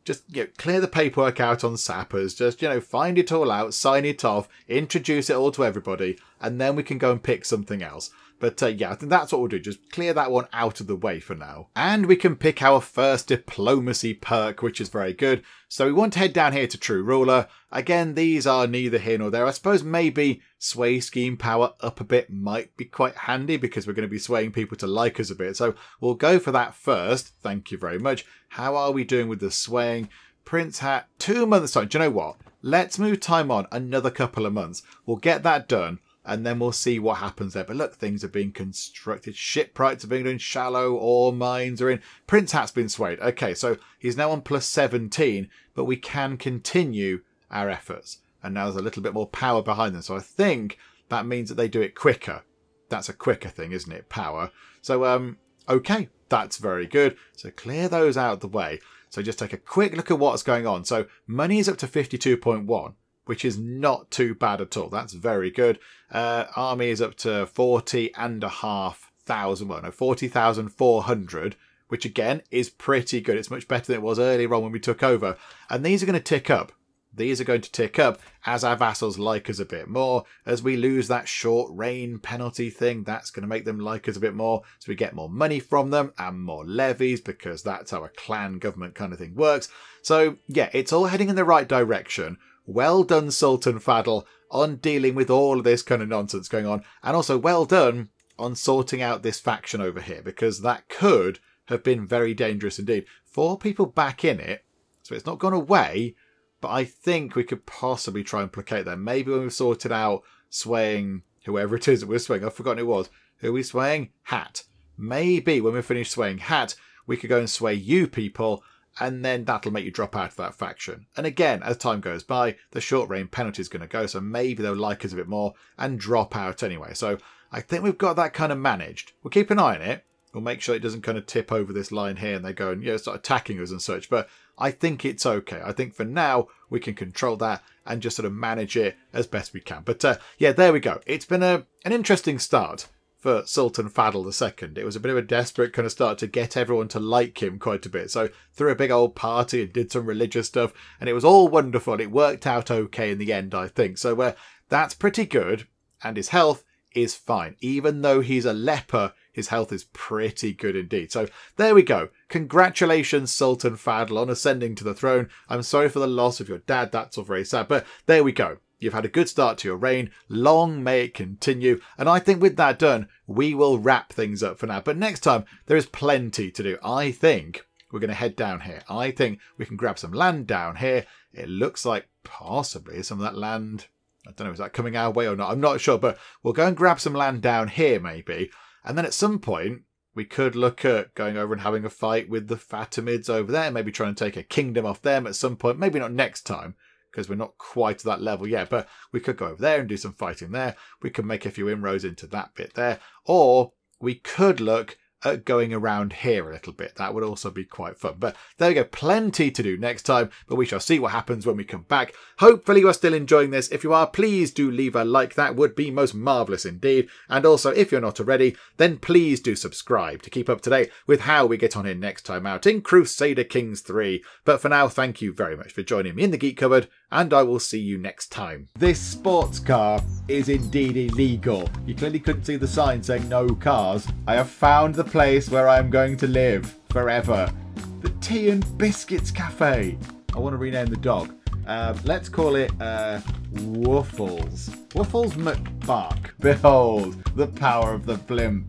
just clear the paperwork out on Sappers, just, find it all out, sign it off, introduce it all to everybody, and then we can go and pick something else. But yeah, I think that's what we'll do. Just clear that one out of the way for now. And we can pick our first diplomacy perk, which is very good. So we want to head down here to True Ruler. Again, these are neither here nor there. I suppose maybe sway scheme power up a bit might be quite handy because we're going to be swaying people to like us a bit. So we'll go for that first. Thank you very much. How are we doing with the swaying? Prince Hat, 2 months time. Do you know what? Let's move time on another couple of months. We'll get that done. And then we'll see what happens there. But look, things are being constructed. Shipwrights are being done. Shallow ore mines are in. Prince Hat's been swayed. Okay, so he's now on +17. But we can continue our efforts. And now there's a little bit more power behind them. So I think that means that they do it quicker. That's a quicker thing, isn't it? Power. So, okay, that's very good. So clear those out of the way. So just take a quick look at what's going on. So money is up to 52.1. Which is not too bad at all. That's very good. Army is up to 40,500. Well, no, 40,400, which again is pretty good. It's much better than it was earlier on when we took over. And these are going to tick up. These are going to tick up as our vassals like us a bit more. As we lose that short reign penalty thing, that's going to make them like us a bit more. So we get more money from them and more levies because that's how a clan government kind of thing works. So yeah, it's all heading in the right direction. Well done, Sultan Fadl, on dealing with all of this kind of nonsense going on. And also well done on sorting out this faction over here, because that could have been very dangerous indeed. 4 people back in it, so it's not gone away, but I think we could possibly try and placate them. Maybe when we've sorted out swaying whoever it is that we're swaying. I've forgotten who it was. Who are we swaying? Hat. Maybe when we've finished swaying Hat, we could go and sway you people, and then that'll make you drop out of that faction. And again, as time goes by, the short range penalty is going to go, so maybe they'll like us a bit more and drop out anyway. So I think we've got that kind of managed. We'll keep an eye on it. We'll make sure it doesn't kind of tip over this line here and they go and start attacking us and such. But I think it's okay. I think for now we can control that and just sort of manage it as best we can. But yeah, there we go. It's been an interesting start for Sultan Fadl II. It was a bit of a desperate kind of start to get everyone to like him quite a bit. So threw a big old party and did some religious stuff, and it was all wonderful. It worked out okay in the end, I think. So that's pretty good, and his health is fine. Even though he's a leper, his health is pretty good indeed. So there we go. Congratulations, Sultan Fadl, on ascending to the throne. I'm sorry for the loss of your dad. That's all very sad. But there we go. You've had a good start to your reign. Long may it continue. And I think with that done, we will wrap things up for now. But next time, there is plenty to do. I think we're going to head down here. I think we can grab some land down here. It looks like possibly some of that land, I don't know, is that coming our way or not? I'm not sure, but we'll go and grab some land down here maybe. And then at some point, we could look at going over and having a fight with the Fatimids over there. Maybe trying to take a kingdom off them at some point. Maybe not next time, because we're not quite to that level yet, but we could go over there and do some fighting there. We could make a few inroads into that bit there. Or we could look at going around here a little bit. That would also be quite fun. But there we go, plenty to do next time, but we shall see what happens when we come back. Hopefully you are still enjoying this. If you are, please do leave a like. That would be most marvellous indeed. And also, if you're not already, then please do subscribe to keep up to date with how we get on in next time out in Crusader Kings 3. But for now, thank you very much for joining me in the Geek Cupboard, and I will see you next time. This sports car is indeed illegal. You clearly couldn't see the sign saying no cars. I have found the place where I'm going to live forever. The Tea and Biscuits Cafe. I want to rename the dog. Let's call it Waffles. Waffles McBark. Behold the power of the blimp.